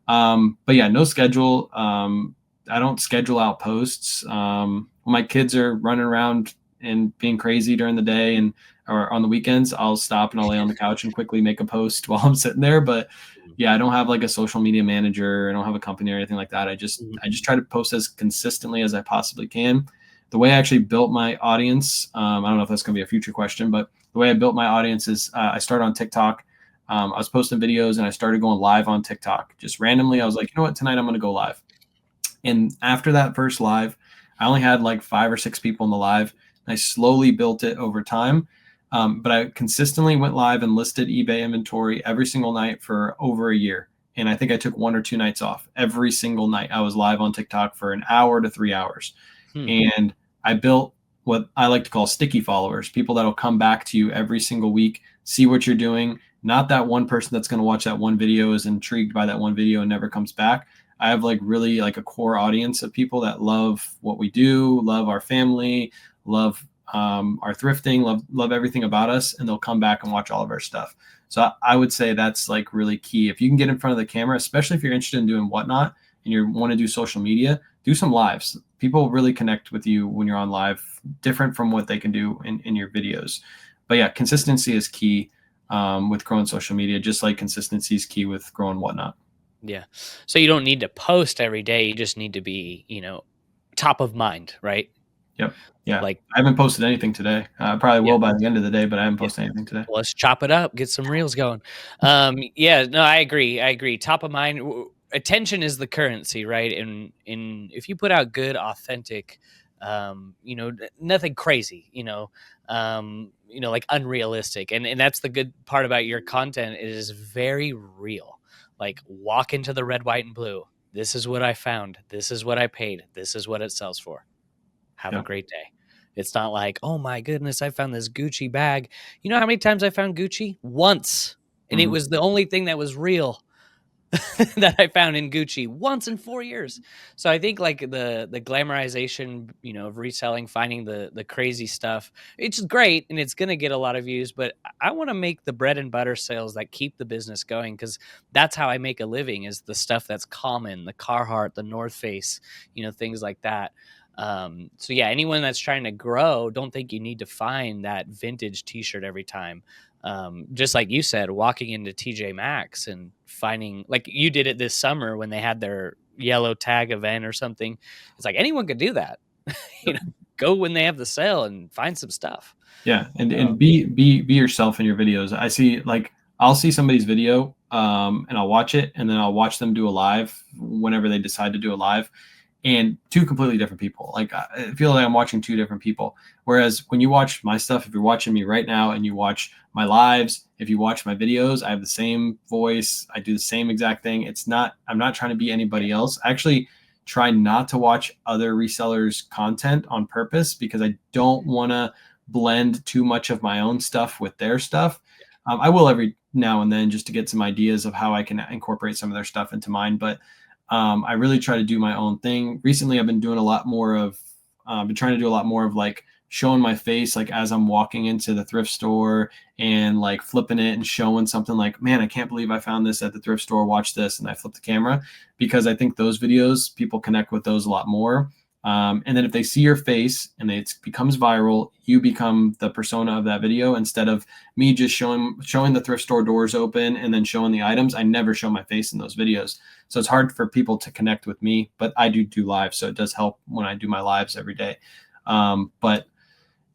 But yeah, no schedule. I don't schedule out posts. My kids are running around and being crazy during the day or on the weekends, I'll stop and I'll lay on the couch and quickly make a post while I'm sitting there. But yeah, I don't have like a social media manager. I don't have a company or anything like that. I just try to post as consistently as I possibly can. The way I actually built my audience, I don't know if that's going to be a future question, but the way I built my audience is I started on TikTok. I was posting videos and I started going live on TikTok. Just randomly, I was like, you know what, tonight I'm going to go live. And after that first live, I only had like 5 or 6 people in the live. I slowly built it over time. But I consistently went live and listed eBay inventory every single night for over a year. And I think I took 1 or 2 nights off. Every single night I was live on TikTok for an hour to 3 hours. And I built what I like to call sticky followers, people that'll come back to you every single week, see what you're doing. Not that one person that's going to watch that one video, is intrigued by that one video and never comes back. I have like really like a core audience of people that love what we do, love our family, love our thrifting, love everything about us, and they'll come back and watch all of our stuff. So I would say that's like really key. If you can get in front of the camera, especially if you're interested in doing Whatnot and you want to do social media, do some lives. People really connect with you when you're on live, different from what they can do in your videos. But yeah, consistency is key with growing social media, just like consistency is key with growing Whatnot.
Yeah. So you don't need to post every day. You just need to be, top of mind, right?
Yep. Yeah.
Like,
I haven't posted anything today. I probably
yeah,
will by the end of the day, but I haven't
yeah.
posted anything today.
Well, let's chop it up, get some reels going. Yeah, no, I agree. I agree. Top of mind, attention is the currency, right? And if you put out good, authentic, nothing crazy, like unrealistic, and that's the good part about your content. It is very real. Like, walk into the red, white, and blue. This is what I found. This is what I paid. This is what it sells for. Have a
Yeah.
great day. It's not like, oh my goodness, I found this Gucci bag. You know how many times I found Gucci? Once. And it
Hmm.
was the only thing that was real that I found in Gucci once in 4 years. So I think like the glamorization, of reselling, finding the crazy stuff, it's great and it's gonna get a lot of views, but I want to make the bread and butter sales that keep the business going, because that's how I make a living, is the stuff that's common, the Carhartt, the North Face, things like that. So yeah, anyone that's trying to grow, don't think you need to find that vintage t-shirt every time. Just like you said, walking into TJ Maxx and finding, like you did it this summer when they had their yellow tag event or something. It's like anyone could do that. you
Yep.
know, Go when they have the sale and find some stuff.
Yeah. And
Um,
be yourself in your videos. I see, like, I'll see somebody's video and I'll watch it, and then I'll watch them do a live whenever they decide to do a live, and two completely different people. Like, I feel like I'm watching two different people. Whereas when you watch my stuff, if you're watching me right now and you watch my lives, if you watch my videos, I have the same voice. I do the same exact thing. I'm not trying to be
yeah,
anybody else. I actually try not to watch other resellers' content on purpose because I don't want to blend too much of my own stuff with their stuff. I will every now and then just to get some ideas of how I can incorporate some of their stuff into mine. But I really try to do my own thing. Recently, I've been doing a lot more of, been trying to do a lot more of like showing my face, like as I'm walking into the thrift store and like flipping it and showing something like, man, I can't believe I found this at the thrift store. Watch this. And I flip the camera because I think those videos, people connect with those a lot more. And then if they see your face and it becomes viral, you become the persona of that video instead of me just showing the thrift store doors open and then showing the items. I never show my face in those videos. So it's hard for people to connect with me, but I do live. So it does help when I do my lives every day. But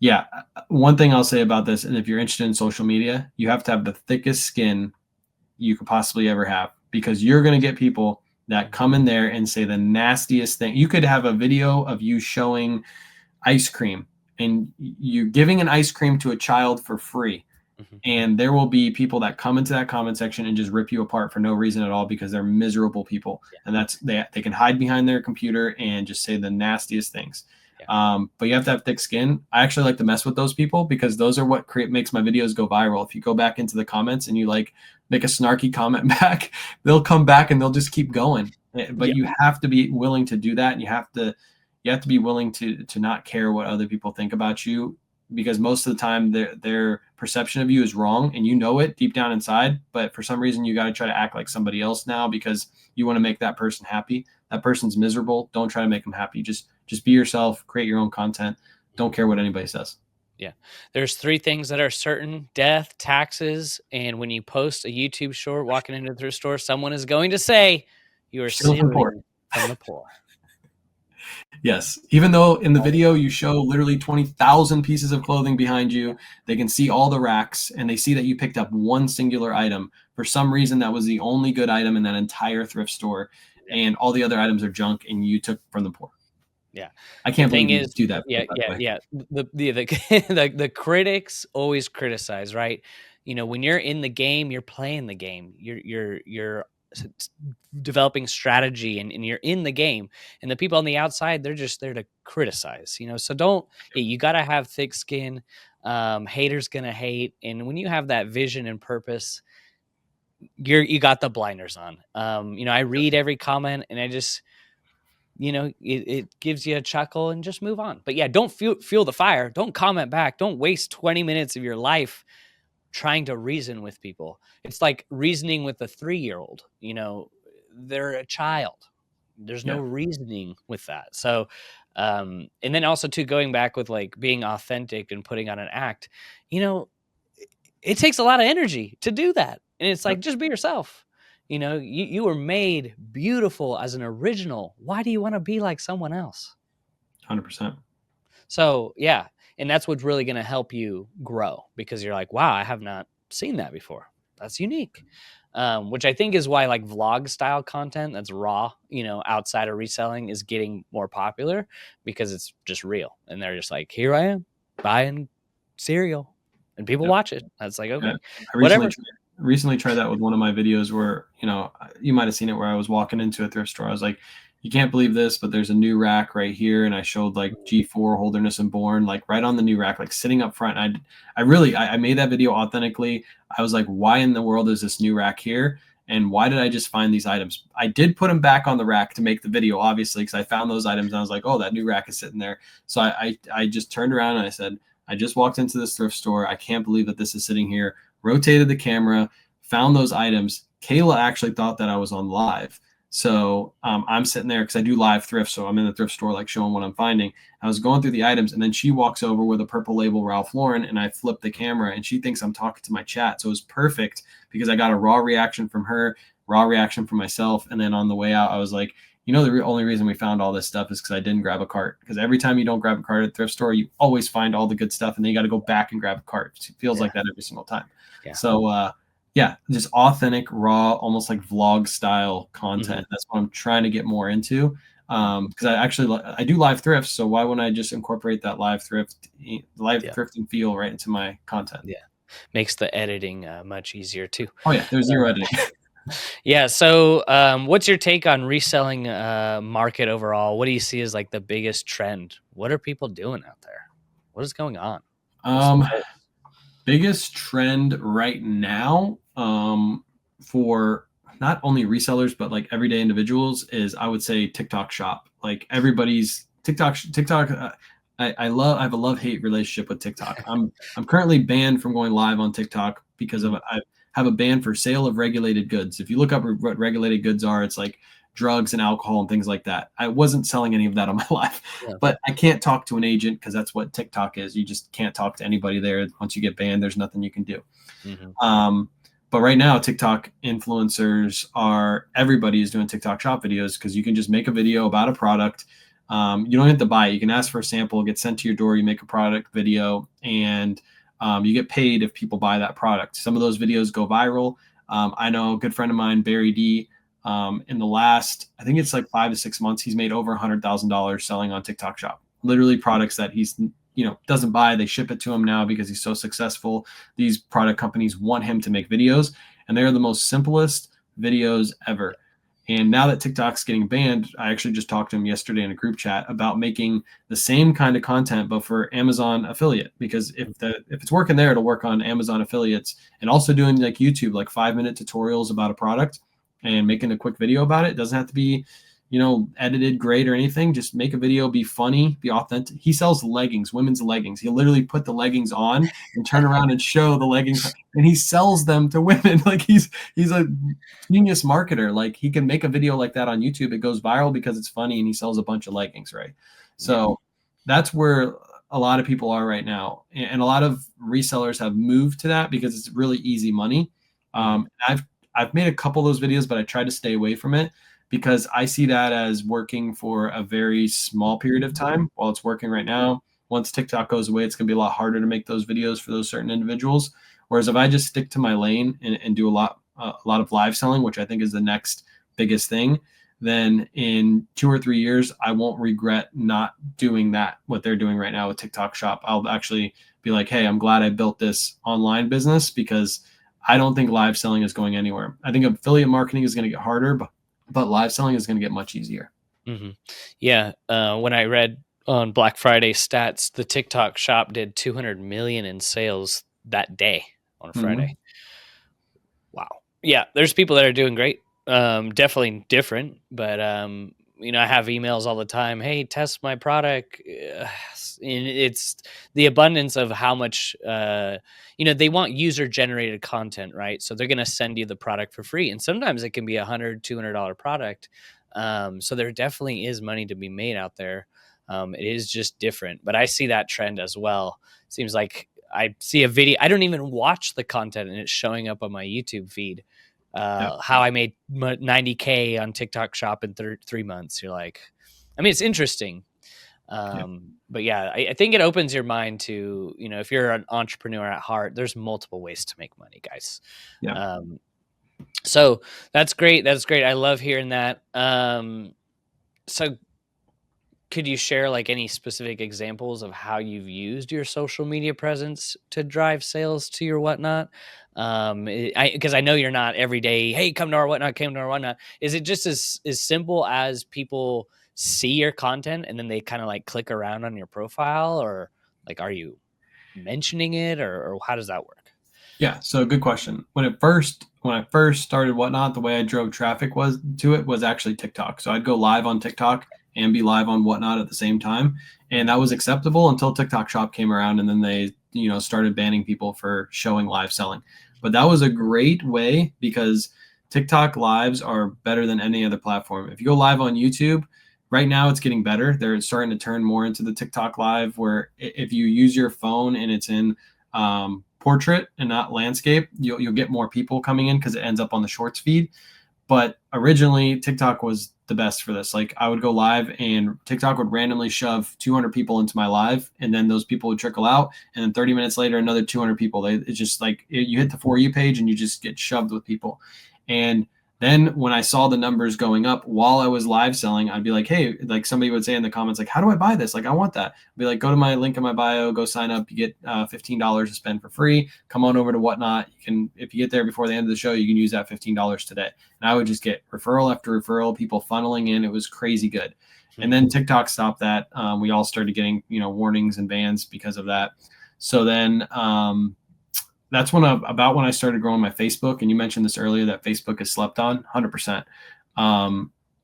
yeah, one thing I'll say about this, and if you're interested in social media, you have to have the thickest skin you could possibly ever have, because you're going to get people that come in there and say the nastiest thing. You could have a video of you showing ice cream and you giving an ice cream to a child for free,
mhm,
and there will be people that come into that comment section and just rip you apart for no reason at all because they're miserable people,
yeah,
and they can hide behind their computer and just say the nastiest things.
yeah,
But you have to have thick skin. I actually like to mess with those people because those are what makes my videos go viral. If you go back into the comments and you like make a snarky comment back, they'll come back and they'll just keep going. But
yeah,
you have to be willing to do that, and you have to be willing to not care what other people think about you, because most of the time their perception of you is wrong and you know it deep down inside, but for some reason you got to try to act like somebody else now because you want to make that person happy. That person's miserable. Don't try to make them happy. Just be yourself, create your own content. Don't care what anybody says.
yeah. There's three things that are certain: death, taxes, and when you post a YouTube short walking into the thrift store, someone is going to say you are
Stealing from poor.
stealing from the poor.
Yes. Even though in the video you show literally 20,000 pieces of clothing behind you, they can see all the racks and they see that you picked up one singular item. For some reason, that was the only good item in that entire thrift store,
Yeah,
and all the other items are junk and you took from the poor.
yeah.
I
The
can't
thing
believe you
is,
do that,
yeah,
by the
yeah,
way.
yeah. The critics always criticize, right? When you're in the game, you're playing the game. You're developing strategy, and you're in the game. And the people on the outside, they're just there to criticize. So don't. Yeah, you got to have thick skin. Haters gonna hate, and when you have that vision and purpose, you got the blinders on. I read every comment, and I just it gives you a chuckle and just move on. But yeah, don't fuel the fire. Don't comment back. Don't waste 20 minutes of your life trying to reason with people. It's like reasoning with a 3-year-old. They're a child. There's no
Yeah.
reasoning with that. So, and then also too, going back with like being authentic and putting on an act. it takes a lot of energy to do that. And it's like, just be yourself. You were made beautiful as an original. Why do you want to be like someone else?
100%.
So yeah, and that's what's really going to help you grow, because you're like, wow, I have not seen that before. That's unique. Which I think is why like vlog style content that's raw, outside of reselling is getting more popular, because it's just real. And they're just like, here I am buying cereal, and people
Yeah.
watch it. That's like,
Yeah.
okay,
I
whatever.
recently tried that with one of my videos where, you might have seen it, where I was walking into a thrift store. I was like, you can't believe this, but there's a new rack right here. And I showed like G4, Holderness and Bourne, like right on the new rack, like sitting up front. And I made that video authentically. I was like, why in the world is this new rack here? And why did I just find these items? I did put them back on the rack to make the video, obviously, because I found those items and I was like, oh, that new rack is sitting there. So I just turned around and I said, I just walked into this thrift store. I can't believe that this is sitting here. Rotated the camera, found those items. Kayla actually thought that I was on live. So I'm sitting there because I do live thrift. So I'm in the thrift store, like showing what I'm finding. I was going through the items, and then she walks over with a purple label Ralph Lauren, and I flip the camera, and she thinks I'm talking to my chat. So it was perfect because I got a raw reaction from her, raw reaction from myself. And then on the way out, I was like, the only reason we found all this stuff is because I didn't grab a cart. Because every time you don't grab a cart at the thrift store, you always find all the good stuff, and then you got to go back and grab a cart. It feels like that every single time.
Yeah.
So, just authentic, raw, almost like vlog style content. That's what I'm trying to get more into. Because I do live thrifts, so why wouldn't I just incorporate that live thrifting feel right into my content?
Yeah, makes the editing much easier too.
Oh yeah, there's zero editing.
Yeah. So, what's your take on reselling market overall? What do you see as like the biggest trend? What are people doing out there? What is going on?
Biggest trend right now, for not only resellers but like everyday individuals, is I would say TikTok Shop. Like everybody's TikTok. I have a love-hate relationship with TikTok. I'm currently banned from going live on TikTok because of I have a ban for sale of regulated goods. If you look up what regulated goods are, it's like drugs and alcohol and things like that. I wasn't selling any of that on my live, but I can't talk to an agent because that's what TikTok is. You just can't talk to anybody there. Once you get banned, there's nothing you can do. But right now, TikTok influencers everybody is doing TikTok shop videos because you can just make a video about a product. You don't have to buy it. You can ask for a sample, get sent to your door. You make a product video, and you get paid if people buy that product. Some of those videos go viral. I know a good friend of mine, Barry D. In the last, I think it's like 5 to 6 months, he's made over $100,000 selling on TikTok Shop. Literally products that he's doesn't buy, they ship it to him now because he's so successful. These product companies want him to make videos, and they're the most simplest videos ever. And now that TikTok's getting banned, I actually just talked to him yesterday in a group chat about making the same kind of content, but for Amazon affiliate. Because if it's working there, it'll work on Amazon affiliates. And also doing like YouTube, like 5-minute tutorials about a product and making a quick video about it. It doesn't have to be, edited great or anything. Just make a video, be funny, be authentic. He sells leggings, women's leggings. He'll literally put the leggings on and turn around and show the leggings, and he sells them to women. Like he's a genius marketer. Like he can make a video like that on YouTube. It goes viral because it's funny, and he sells a bunch of leggings, right? So that's where a lot of people are right now. And a lot of resellers have moved to that because it's really easy money. I've made a couple of those videos, but I try to stay away from it because I see that as working for a very small period of time while it's working right now. Once TikTok goes away, it's going to be a lot harder to make those videos for those certain individuals. Whereas if I just stick to my lane and do a lot of live selling, which I think is the next biggest thing, then in 2 or 3 years, I won't regret not doing that, what they're doing right now with TikTok Shop. I'll actually be like, hey, I'm glad I built this online business because I don't think live selling is going anywhere. I think affiliate marketing is going to get harder, but live selling is going to get much easier.
Yeah. When I read on Black Friday stats, the TikTok shop did 200 million in sales that day on Friday. Wow. Yeah. There's people that are doing great. Definitely different, but I have emails all the time. Hey, test my product. And it's the abundance of how much, they want user generated content, right? So they're going to send you the product for free. And sometimes it can be $100, $200 product. So there definitely is money to be made out there. It is just different, but I see that trend as well. Seems like I see a video. I don't even watch the content, and it's showing up on my YouTube feed.
Yeah.
How I made 90K on TikTok Shop in 3 months. You're like, I mean, it's interesting.
Yeah.
But yeah, I think it opens your mind to, if you're an entrepreneur at heart, there's multiple ways to make money, guys.
Yeah.
So that's great. That's great. I love hearing that. So could you share like any specific examples of how you've used your social media presence to drive sales to your whatnot? Because I know you're not every day, hey, come to our whatnot, come to our whatnot. Is it just as simple as people see your content and then they kind of like click around on your profile, or like are you mentioning it, or how does that work?
Yeah, so good question. When I first started Whatnot, the way I drove traffic was actually TikTok. So I'd go live on TikTok and be live on Whatnot at the same time, and that was acceptable until TikTok Shop came around, and then they started banning people for showing live selling. But that was a great way because TikTok lives are better than any other platform. If you go live on YouTube, right now it's getting better. They're starting to turn more into the TikTok live, where if you use your phone and it's in portrait and not landscape, you'll get more people coming in because it ends up on the shorts feed. But originally TikTok was the best for this. Like I would go live and TikTok would randomly shove 200 people into my live, and then those people would trickle out, and then 30 minutes later another 200 people. It's just like you hit the For You page and you just get shoved with people. And then when I saw the numbers going up while I was live selling, I'd be like, hey, like somebody would say in the comments, like, how do I buy this? Like, I want that. I'd be like, go to my link in my bio, go sign up. You get $15 to spend for free. Come on over to Whatnot. You can, if you get there before the end of the show, you can use that $15 today. And I would just get referral after referral, people funneling in. It was crazy good. And then TikTok stopped that. We all started getting, warnings and bans because of that. So then, that's about when I started growing my Facebook. And you mentioned this earlier that Facebook is slept on 100%.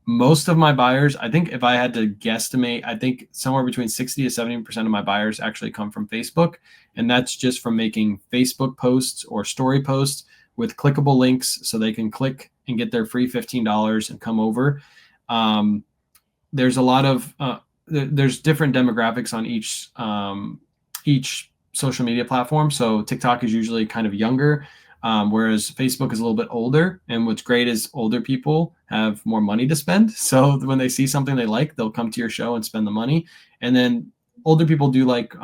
Most of my buyers, I think if I had to guesstimate, I think somewhere between 60 to 70% of my buyers actually come from Facebook. And that's just from making Facebook posts or story posts with clickable links so they can click and get their free $15 and come over. There's a lot of, there's different demographics on each social media platform. So TikTok is usually kind of younger, whereas Facebook is a little bit older. And what's great is older people have more money to spend. So when they see something they like, they'll come to your show and spend the money. And then older people do like,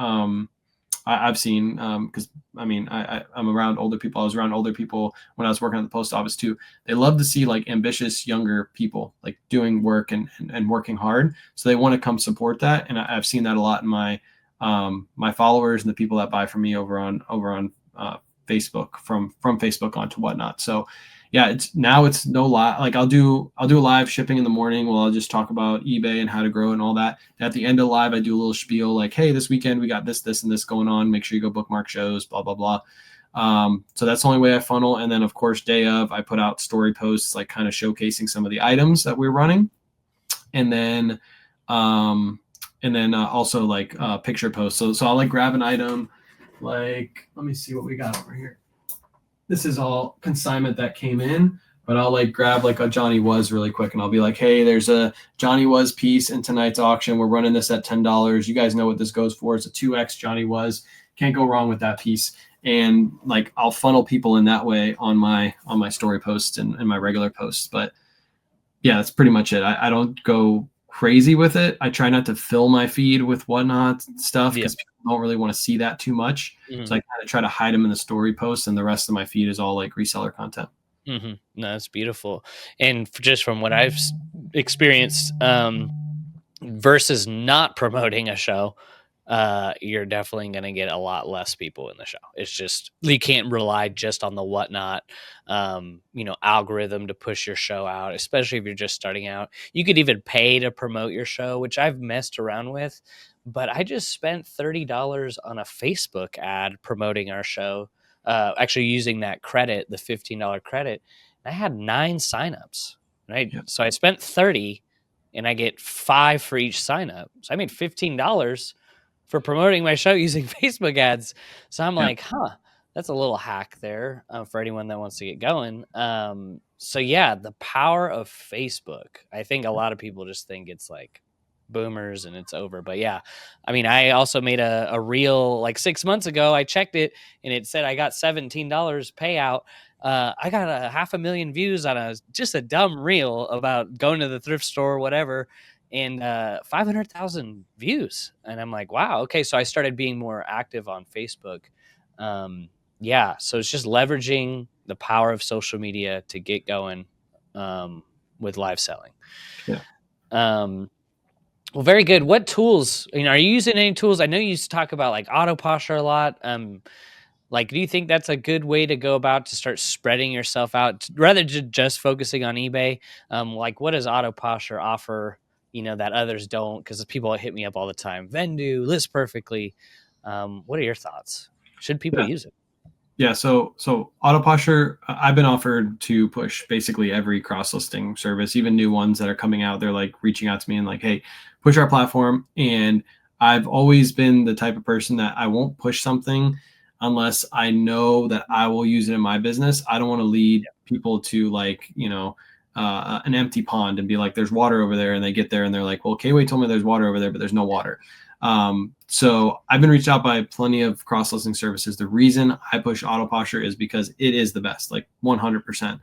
I've seen, because I'm around older people. I was around older people when I was working at the post office too. They love to see like ambitious younger people like doing work and working hard. So they want to come support that. And I've seen that a lot in my followers and the people that buy from me over on Facebook, from Facebook onto Whatnot. So yeah, it's no lie. Like I'll do a live shipping in the morning where I'll just talk about eBay and how to grow and all that. And at the end of the live, I do a little spiel like, hey, this weekend we got this, and this going on. Make sure you go bookmark shows, blah, blah, blah. So that's the only way I funnel. And then of course, day of, I put out story posts, like kind of showcasing some of the items that we're running. And then, also like picture posts. So I'll like grab an item, like, let me see what we got over here. This is all consignment that came in, but I'll like grab like a Johnny Was really quick, and I'll be like, hey, there's a Johnny Was piece in tonight's auction. We're running this at $10. You guys know what this goes for. It's a 2X Johnny Was. Can't go wrong with that piece. And like I'll funnel people in that way on my story posts and my regular posts. But yeah, that's pretty much it. I don't go crazy with it. I try not to fill my feed with Whatnot stuff because people don't really want to see that too much. Mm-hmm. So I kind of try to hide them in the story posts, and the rest of my feed is all like reseller content.
Mm-hmm. No, that's beautiful. And just from what I've experienced, versus not promoting a show, you're definitely going to get a lot less people in the show. It's just, you can't rely just on the Whatnot, algorithm to push your show out, especially if you're just starting out. You could even pay to promote your show, which I've messed around with, but I just spent $30 on a Facebook ad promoting our show. Actually using that credit, the $15 credit, I had 9 signups, right? Yep. So I spent 30 and I get 5 for each sign up. So I made $15 for promoting my show using Facebook ads. So I'm like, that's a little hack there for anyone that wants to get going. So yeah, the power of Facebook. I think a lot of people just think it's like boomers and it's over. But yeah, I mean, I also made a reel like 6 months ago. I checked it and it said I got $17 payout. I got a 500,000 views on just a dumb reel about going to the thrift store, whatever, and 500,000 views. And I'm like, wow, okay. So I started being more active on Facebook. Yeah, so it's just leveraging the power of social media to get going with live selling.
Yeah.
Well, very good. What tools, are you using any tools? I know you used to talk about like auto posture a lot. Like, do you think that's a good way to go about to start spreading yourself out rather than just focusing on eBay? Like, what does auto posture offer, that others don't? Because people hit me up all the time. Vendu, list perfectly. What are your thoughts? Should people
Yeah.
use it?
Yeah, so auto posture, I've been offered to push basically every cross listing service, even new ones that are coming out. They're like reaching out to me and like, hey, push our platform. And I've always been the type of person that I won't push something unless I know that I will use it in my business. I don't want to lead people to like, an empty pond and be like, there's water over there. And they get there and they're like, well, K-Way told me there's water over there, but there's no water. So I've been reached out by plenty of cross listing services. The reason I push auto posture is because it is the best, like 100%.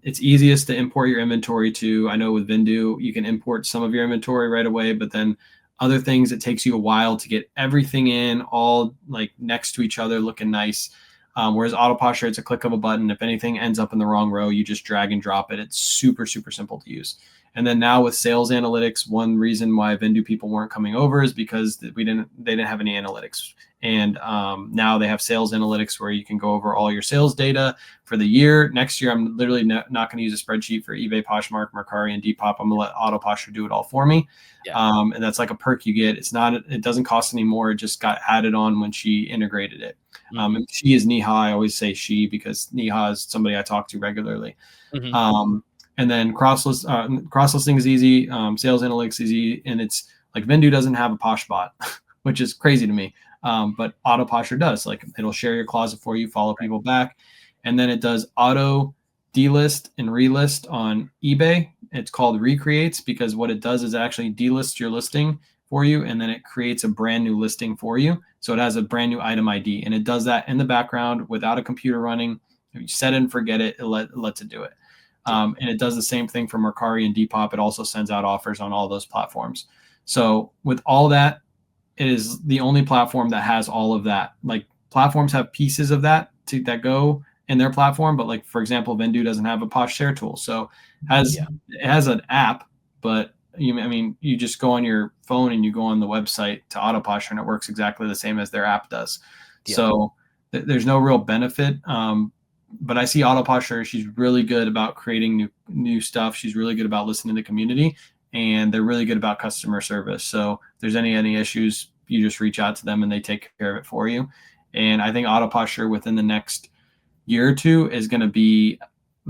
It's easiest to import your inventory to. I know with Vendu, you can import some of your inventory right away, but then other things, it takes you a while to get everything in all like next to each other looking nice. Whereas auto posture, it's a click of a button. If anything ends up in the wrong row, you just drag and drop it. It's super, super simple to use. And then now with sales analytics, one reason why Vendu people weren't coming over is because they didn't have any analytics. And now they have sales analytics where you can go over all your sales data for the year. Next year, I'm literally not going to use a spreadsheet for eBay, Poshmark, Mercari, and Depop. I'm going to let auto posture do it all for me.
Yeah.
And that's like a perk you get. It doesn't cost any more. It just got added on when she integrated it. And she is Neha. I always say she because Neha is somebody I talk to regularly. And then cross listing is easy. Sales analytics is easy. And it's like Vendu doesn't have a Posh bot, which is crazy to me. But auto posture does. Like it'll share your closet for you, follow people back. And then it does auto delist and relist on eBay. It's called recreates because what it does is it actually delists your listing for you. And then it creates a brand new listing for you. So it has a brand new item ID and it does that in the background without a computer running. If you set it and forget it, it lets it do it. And it does the same thing for Mercari and Depop. It also sends out offers on all those platforms. So with all that, it is the only platform that has all of that. Like platforms have pieces of that that go in their platform, but like for example, Vendu doesn't have a Posh share tool, so it has an app, but you just go on your phone and you go on the website to auto posture and it works exactly the same as their app does. Yeah. So there's no real benefit. But I see auto posture. She's really good about creating new stuff. She's really good about listening to the community, and they're really good about customer service. So if there's any issues, you just reach out to them and they take care of it for you. And I think auto posture within the next year or two is going to be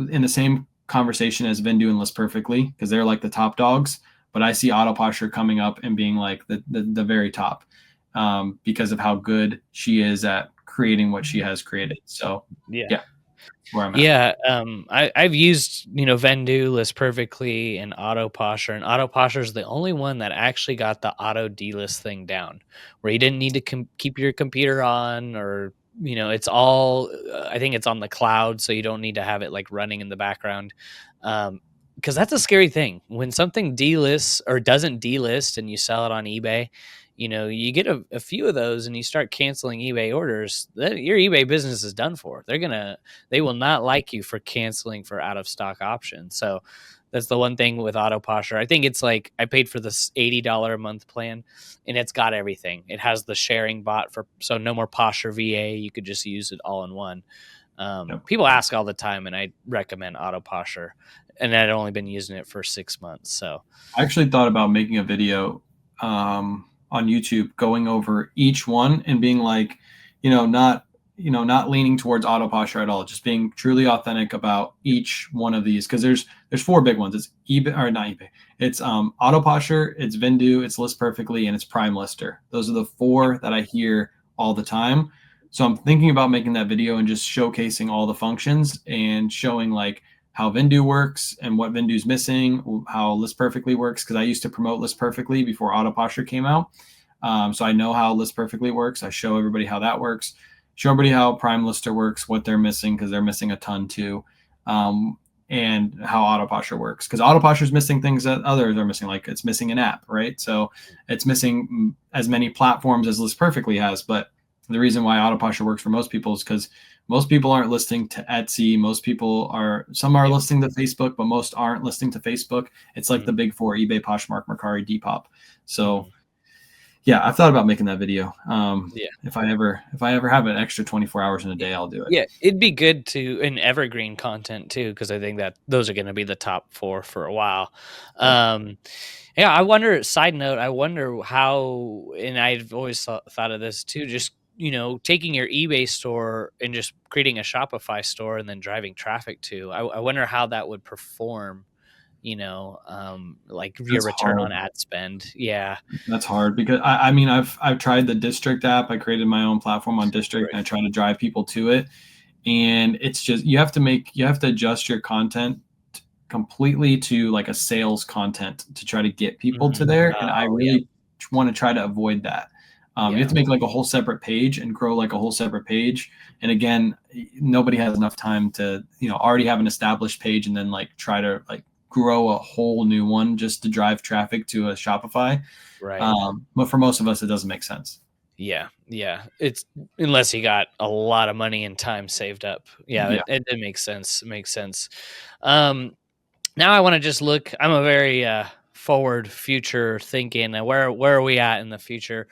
in the same conversation as Vendu and List Perfectly because they're like the top dogs. But I see auto posture coming up and being like the very top because of how good she is at creating what she has created. So yeah. Where I'm at.
Yeah, I've used Vendu, List Perfectly, and Auto Posture, and Auto Posture is the only one that actually got the auto delist thing down, where you didn't need to keep your computer on, or it's all. I think it's on the cloud, so you don't need to have it like running in the background, because that's a scary thing when something delists or doesn't delist and you sell it on eBay. You get a few of those and you start canceling eBay orders, your eBay business is done for. They will not like you for canceling for out of stock options. So that's the one thing with auto posture. I think it's like I paid for this $80 a month plan and it's got everything. It has the sharing bot so no more posture VA. You could just use it all in one. People ask all the time and I recommend auto posture, and I'd only been using it for 6 months. So
I actually thought about making a video on YouTube going over each one and being like, not leaning towards auto posture at all, just being truly authentic about each one of these. Cause there's 4 big ones. It's eBay or not eBay. It's auto posture, it's Vendu, it's List Perfectly, and it's Prime Lister. Those are the 4 that I hear all the time. So I'm thinking about making that video and just showcasing all the functions and showing like how Vendu works and what Vendu's missing, how List Perfectly works, because I used to promote List Perfectly before Auto Posture came out. So I know how List Perfectly works. I show everybody how that works. Show everybody how Prime Lister works, what they're missing, because they're missing a ton too. And how Auto Posture works, because Auto Posture is missing things that others are missing, like it's missing an app, right? So it's missing as many platforms as List Perfectly has. But the reason why Auto Posture works for most people is because most people aren't listing to Etsy. Most people some are listing to Facebook, but most aren't listing to Facebook. It's like the big four: eBay, Poshmark, Mercari, Depop. So yeah, I've thought about making that video. If I ever have an extra 24 hours in a day, I'll do it.
Yeah, it'd be good to in evergreen content too, because I think that those are going to be the top 4 for a while. Yeah, I wonder. Side note, I wonder how, and I've always thought of this too. Just taking your eBay store and just creating a Shopify store and then driving traffic to. I wonder how that would perform. Like your
That's
return
hard.
on ad spend. Yeah,
That's hard because I mean I've tried the District app. I created my own platform on District, and I try to drive people to it. And it's just you have to adjust your content completely to like a sales content to try to get people to there. And I
yeah,
really want to try to avoid that. You have to make like a whole separate page and grow like a whole separate page. And again, nobody has enough time to already have an established page and then like try to like grow a whole new one just to drive traffic to a Shopify.
right.
But for most of us, it doesn't make sense.
Yeah, yeah. It's unless you got a lot of money and time saved up. Yeah,
Yeah.
it makes sense. It makes sense. Um, Now I want to just look. I'm a very forward, future thinking. Where are we at in the future?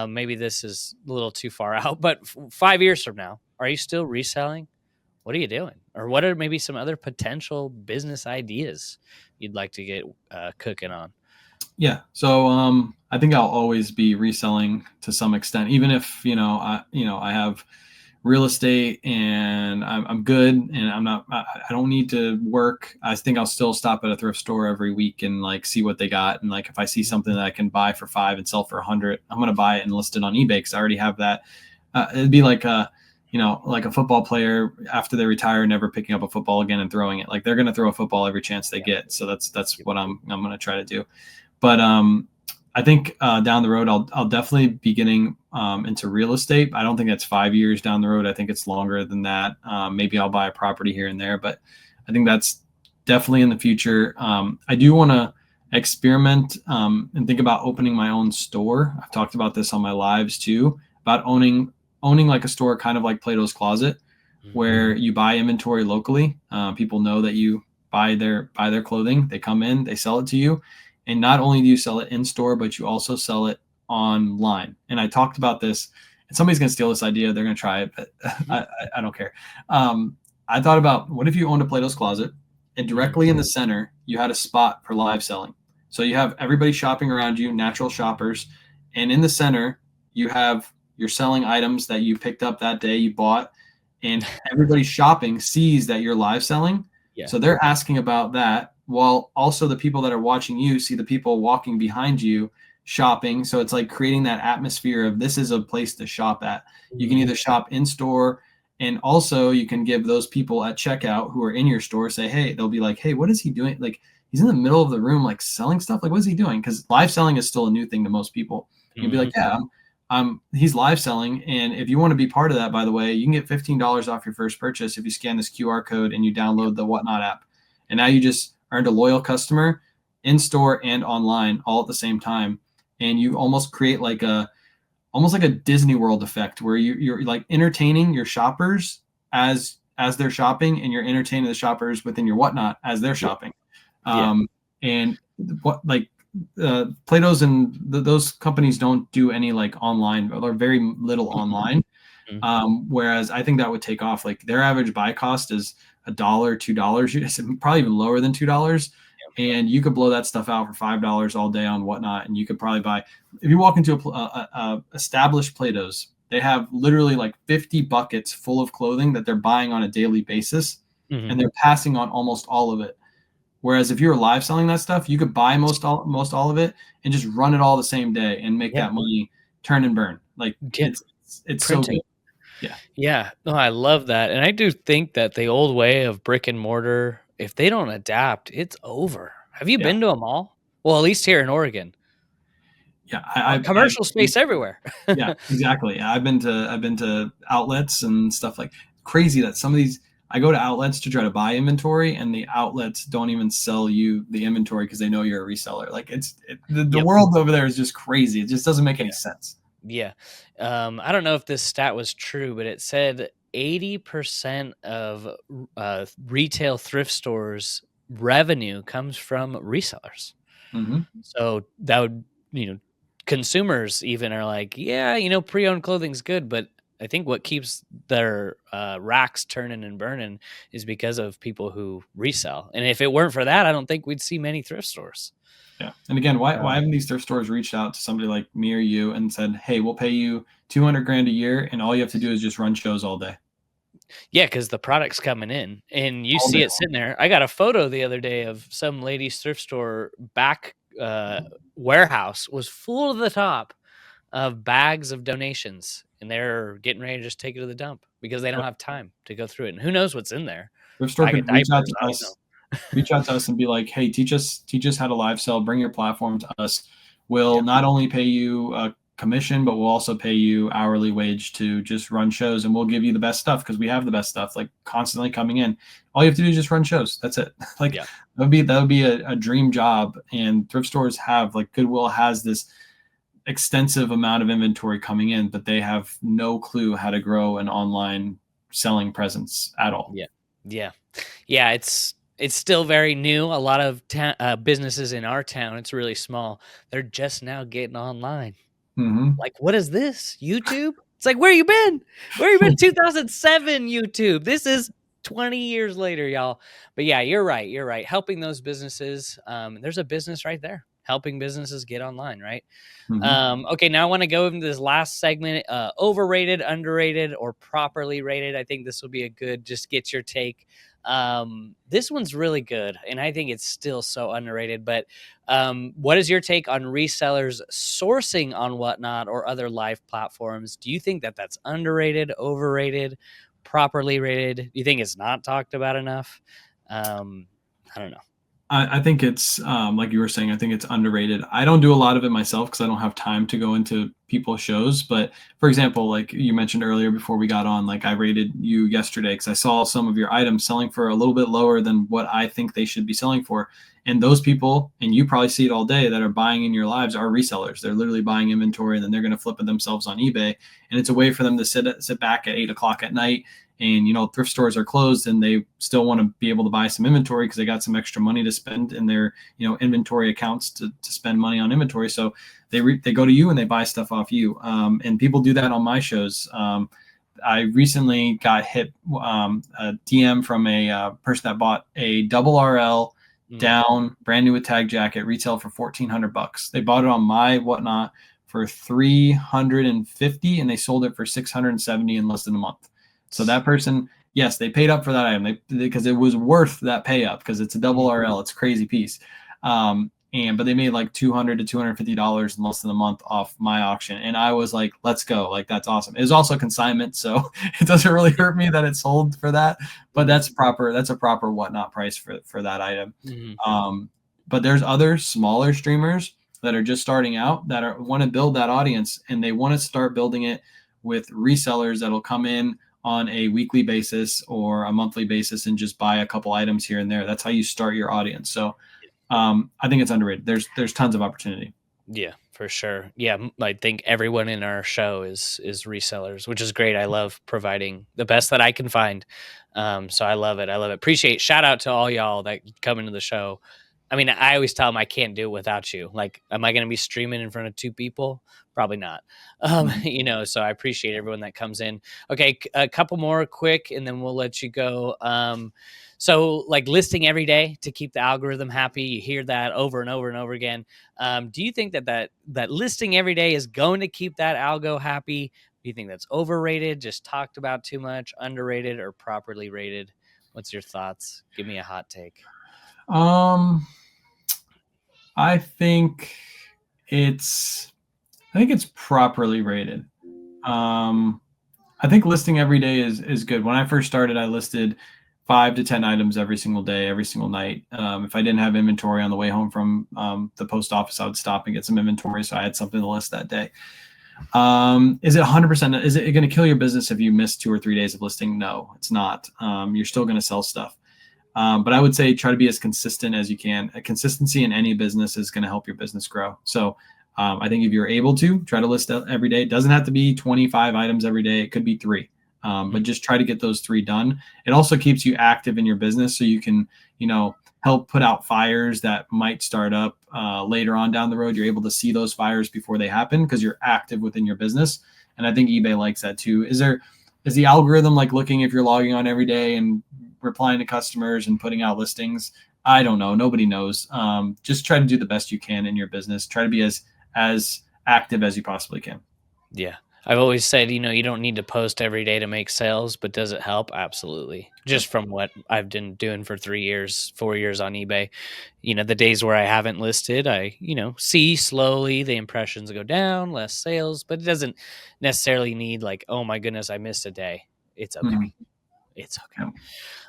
Maybe this is a little too far out, but 5 years from now, are you still reselling? What are you doing? Or what are maybe some other potential business ideas you'd like to get cooking on?
Yeah. So I think I'll always be reselling to some extent, even if I have real estate and I'm good and I don't need to work. I think I'll still stop at a thrift store every week and like see what they got. And like if I see something that I can buy for $5 and sell for $100, I'm gonna buy it and list it on eBay because I already have that. It'd be like like a football player after they retire, never picking up a football again and throwing it. Like they're gonna throw a football every chance they get. So that's what I'm gonna try to do. But I think down the road, I'll definitely be getting into real estate. I don't think that's 5 years down the road. I think it's longer than that. Maybe I'll buy a property here and there, but I think that's definitely in the future. I do want to experiment and think about opening my own store. I've talked about this on my lives too, about owning like a store, kind of like Plato's Closet, where you buy inventory locally. People know that you buy their clothing. They come in, they sell it to you. And not only do you sell it in store, but you also sell it online. And I talked about this, and somebody's going to steal this idea. They're going to try it, but I don't care. I thought about, what if you owned a Plato's Closet and directly in the center, you had a spot for live selling. So you have everybody shopping around you, natural shoppers. And in the center, you're selling items that you picked up that day, you bought, and everybody shopping sees that you're live selling.
Yeah.
So they're asking about that, while also the people that are watching you see the people walking behind you shopping. So it's like creating that atmosphere of this is a place to shop at. You can either shop in store, and also you can give those people at checkout who are in your store, say, hey, they'll be like, hey, what is he doing? Like he's in the middle of the room, like selling stuff. Like, what is he doing? Because live selling is still a new thing to most people. You'll be like, yeah, he's live selling. And if you want to be part of that, by the way, you can get $15 off your first purchase if you scan this QR code and you download the Whatnot app. And now you just earned a loyal customer in store and online all at the same time. And you almost create like almost like a Disney World effect where you're like entertaining your shoppers as they're shopping, and you're entertaining the shoppers within your Whatnot as they're shopping. And what like Plato's and those companies don't do any like online, or very little online. Whereas I think that would take off. Like their average buy cost is $1, $2, probably even lower than $2. And you could blow that stuff out for $5 all day on Whatnot. And you could probably buy, if you walk into a established Plato's, they have literally like 50 buckets full of clothing that they're buying on a daily basis. And they're passing on almost all of it. Whereas if you were live selling that stuff, you could buy most all of it and just run it all the same day and make that money turn and burn. Like it's so good.
Yeah. No, I love that. And I do think that the old way of brick and mortar if they don't adapt, it's over. Have you
Yeah.
been to a mall? Well, at least here in Oregon.
Yeah.
Commercial space everywhere.
Yeah, exactly. I've been to outlets and stuff like crazy that some of these I go to outlets to try to buy inventory and the outlets don't even sell you the inventory because they know you're a reseller. Like the
Yep.
world over there is just crazy. It just doesn't make any
Yeah.
sense.
Yeah. I don't know if this stat was true, but it said 80% of retail thrift stores revenue comes from resellers.
Hmm.
So that would, consumers even are like, yeah, pre-owned clothing's good, but I think what keeps their racks turning and burning is because of people who resell. And if it weren't for that, I don't think we'd see many thrift stores.
Yeah. And again, why
Um,
haven't these thrift stores reached out to somebody like me or you and said, "Hey, we'll pay you 200 grand a year, and all you have to do is just run shows all day,
Yeah, because the product's coming in and you
all day
see it sitting there. I got a photo the other day of some lady's thrift store back warehouse was full to the top of bags of donations, and they're getting ready to just take it to the dump because they don't
long?"
have time to go through it. And who knows what's in there?
Thrift store
Bag of
could reach out
diapers.
to
I don't know.
us reach out to us and be like, "Hey, teach us how to live sell. Bring your platform to us. We'll
Yeah.
not only pay you a commission, but we'll also pay you hourly wage to just run shows, and we'll give you the best stuff because we have the best stuff, like constantly coming in. All you have to do is just run shows. That's it. Like
Yeah.
that would be a dream job. And thrift stores have like Goodwill has this extensive amount of inventory coming in, but they have no clue how to grow an online selling presence at all.
Yeah. Yeah. Yeah. It's still very new. A lot of businesses in our town, it's really small. They're just now getting online.
Hmm.
Like, what is this? YouTube? It's like, where you been? Where you been? 2007 YouTube. This is 20 years later, y'all. But yeah, you're right. You're right. Helping those businesses. There's a business right there. Helping businesses get online, right?
Hmm.
Okay, now I want to go into this last segment, overrated, underrated, or properly rated. I think this will be a good, just get your take. This one's really good, and I think it's still so underrated. But what is your take on resellers sourcing on Whatnot or other live platforms? Do you think that that's underrated, overrated, properly rated? Do you think it's not talked about enough? I don't know.
I think it's like you were saying. I think it's underrated. I don't do a lot of it myself because I don't have time to go into people's shows. But for example, like you mentioned earlier before we got on, like I rated you yesterday because I saw some of your items selling for a little bit lower than what I think they should be selling for. And those people, and you probably see it all day, that are buying in your lives are resellers. They're literally buying inventory and then they're going to flip it themselves on eBay. And it's a way for them to sit back at 8 o'clock at night, and thrift stores are closed and they still want to be able to buy some inventory because they got some extra money to spend in their inventory accounts to spend money on inventory. So they go to you and they buy stuff off you, and people do that on my shows. I recently got hit a DM from a person that bought a double RL
Mm,
down, brand new with tag jacket, retail for $1,400. They bought it on my Whatnot for 350, and they sold it for 670 in less than a month. So that person, yes, they paid up for that item because it was worth that pay up because it's a double
mhm.
RL. It's a crazy piece. But they made like $200 to $250 in less than a month off my auction, and I was like, "Let's go! Like that's awesome." It was also consignment, so it doesn't really hurt me that it sold for that. But
Mhm,
that's proper. That's a proper Whatnot price for that item.
mhm.
Um, but there's other smaller streamers that are just starting out that want to build that audience, and they want to start building it with resellers that'll come in on a weekly basis or a monthly basis and just buy a couple items here and there. That's how you start your audience. So I think it's underrated. There's tons of opportunity.
Yeah, for sure. Yeah, I think everyone in our show is resellers, which is great. I love providing the best that I can find. So I love it. I love it. Appreciate shout out to all y'all that come into the show. I mean, I always tell them I can't do it without you. Like, am I going to be streaming in front of two people? Probably not.
Mhm.
So I appreciate everyone that comes in. Okay, a couple more quick, and then we'll let you go. So like listing every day to keep the algorithm happy. You hear that over and over and over again. Do you think that listing every day is going to keep that algo happy? Do you think that's overrated, just talked about too much, underrated, or properly rated? What's your thoughts? Give me a hot take.
Um, I think it's I think it's properly rated. Um, I think listing every day is good. When I first started, I listed 5 to 10 items every single day, every single night. If I didn't have inventory on the way home from the post office, I would stop and get some inventory so I had something to list that day. Is it 100%? Is it going to kill your business if you miss 2 or 3 days of listing? No, it's not. You're still going to sell stuff. But I would say try to be as consistent as you can. A consistency in any business is going to help your business grow. So I think if you're able to try to list every day, it doesn't have to be 25 items every day. It could be 3. But just try to get those 3 done. It also keeps you active in your business so you can, help put out fires that might start up later on down the road. You're able to see those fires before they happen because you're active within your business. And I think eBay likes that too. Is the algorithm like looking if you're logging on every day and replying to customers and putting out listings? I don't know. Nobody knows. Just try to do the best you can in your business. Try to be as active as you possibly can.
Yeah. I've always said, you don't need to post every day to make sales, but does it help? Absolutely. Just from what I've been doing for 3 years, 4 years on eBay, the days where I haven't listed, I, see slowly the impressions go down, less sales, but it doesn't necessarily need like, oh my goodness, I missed a day. It's okay.
Mhm.
It's okay.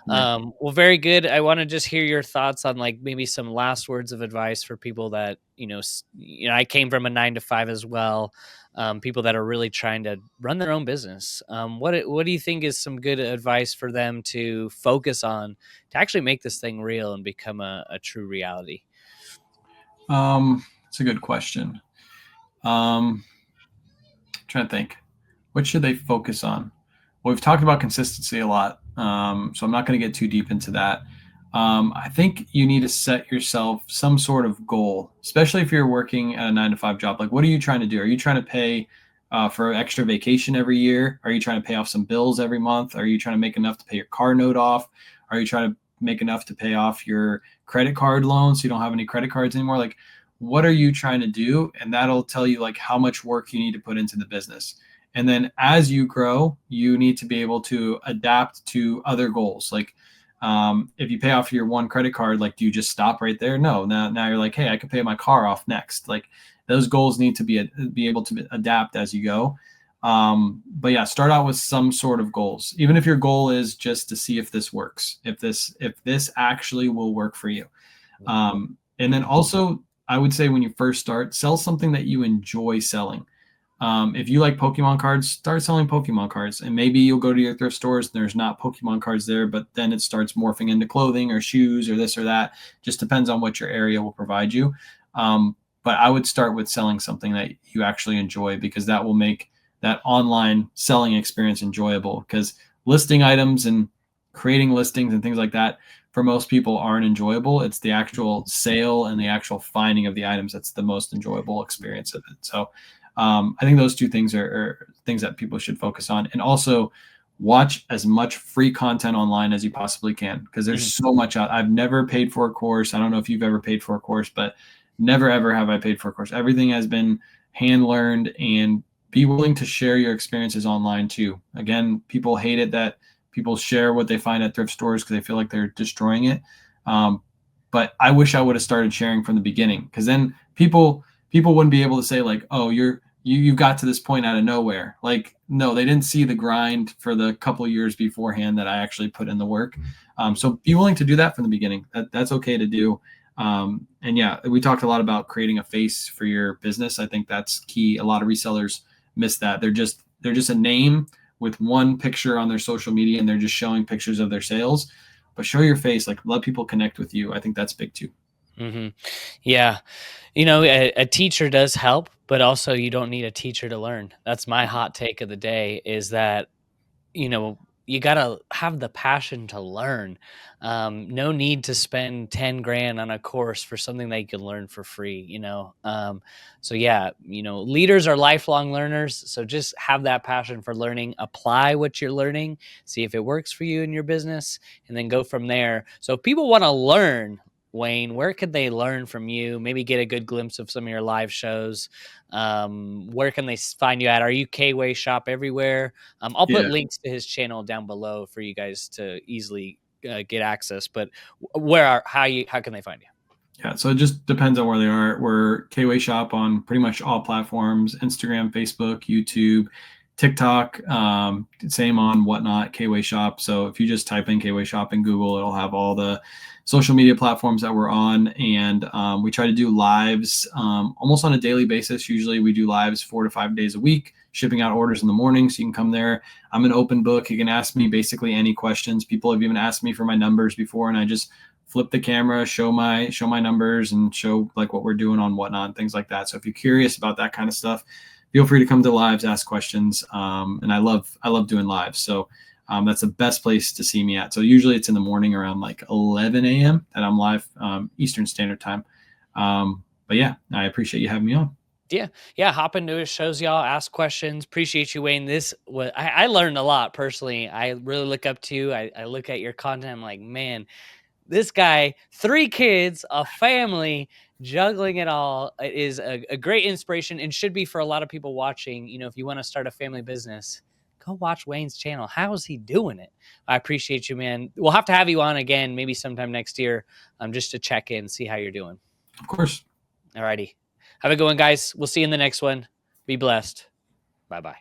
Yeah. Yeah.
Well, very good. I want to just hear your thoughts on like maybe some last words of advice for people that, I came from a 9 to 5 as well. People that are really trying to run their own business. What do you think is some good advice for them to focus on to actually make this thing real and become a true reality?
It's a good question. Trying to think. What should they focus on? Well, we've talked about consistency a lot, so I'm not going to get too deep into that. I think you need to set yourself some sort of goal, especially if you're working at a 9 to 5 job. Like, what are you trying to do? Are you trying to pay for extra vacation every year? Are you trying to pay off some bills every month? Are you trying to make enough to pay your car note off? Are you trying to make enough to pay off your credit card loan so you don't have any credit cards anymore? Like, what are you trying to do? And that'll tell you like how much work you need to put into the business. And then as you grow, you need to be able to adapt to other goals. Like if you pay off your one credit card, like do you just stop right there? No. Now you're like, hey, I could pay my car off next. Like those goals need to be able to adapt as you go. But yeah, start out with some sort of goals. Even if your goal is just to see if this works, if this actually will work for you. And then also, I would say when you first start, sell something that you enjoy selling. If you like Pokemon cards, start selling Pokemon cards. And maybe you'll go to your thrift stores and there's not Pokemon cards there, but then it starts morphing into clothing or shoes or this or that. Just depends on what your area will provide you. But I would start with selling something that you actually enjoy because that will make that online selling experience enjoyable. Because listing items and creating listings and things like that for most people aren't enjoyable. It's the actual sale and the actual finding of the items that's the most enjoyable experience of it. So I think those 2 things are things that people should focus on. And also watch as much free content online as you possibly can because there's so much out. I've never paid for a course. I don't know if you've ever paid for a course, but never, ever have I paid for a course. Everything has been hand learned, and be willing to share your experiences online too. Again, people hate it that people share what they find at thrift stores because they feel like they're destroying it. But I wish I would have started sharing from the beginning because then people wouldn't be able to say like, oh, you got to this point out of nowhere. Like, no, they didn't see the grind for the couple of years beforehand that I actually put in the work. So be willing to do that from the beginning. That's okay to do. And yeah, we talked a lot about creating a face for your business. I think that's key. A lot of resellers miss that. They're just a name with one picture on their social media and they're just showing pictures of their sales. But show your face, like let people connect with you. I think that's big too.
Mm-hmm. Yeah. A teacher does help, but also you don't need a teacher to learn. That's my hot take of the day is that, you got to have the passion to learn. No need to spend 10 grand on a course for something that you can learn for free. So yeah, leaders are lifelong learners. So just have that passion for learning, apply what you're learning, see if it works for you in your business, and then go from there. So if people want to learn, Wayne, where could they learn from you? Maybe get a good glimpse of some of your live shows. Where can they find you at? Are you K-Way Shop everywhere? I'll put
Yeah.
links to his channel down below for you guys to easily get access. But how can they find you?
Yeah, so it just depends on where they are. We're K-Way Shop on pretty much all platforms: Instagram, Facebook, YouTube, TikTok, same on Whatnot, Kway Shop. So if you just type in Kway Shop in Google, it'll have all the social media platforms that we're on. And we try to do lives almost on a daily basis. Usually we do lives 4 to 5 days a week, shipping out orders in the morning. So you can come there. I'm an open book. You can ask me basically any questions. People have even asked me for my numbers before, and I just flip the camera, show my numbers, and show like what we're doing on Whatnot and things like that. So if you're curious about that kind of stuff, feel free to come to lives, ask questions. And I love doing lives. So that's the best place to see me at. So usually it's in the morning around like 11 a.m. that I'm live, Eastern Standard Time. But yeah, I appreciate you having me on.
Yeah. Hop into it, shows y'all, ask questions. Appreciate you, Wayne. I learned a lot personally. I really look up to you. I look at your content. I'm like, man, this guy, 3 kids, a family, juggling it all is a great inspiration and should be for a lot of people watching. You know, if you want to start a family business, go watch Wayne's channel. How is he doing it? I appreciate you, man. We'll have to have you on again, maybe sometime next year, just to check in, see how you're doing.
Of course.
All righty. Have a good one, guys. We'll see you in the next one. Be blessed. Bye-bye.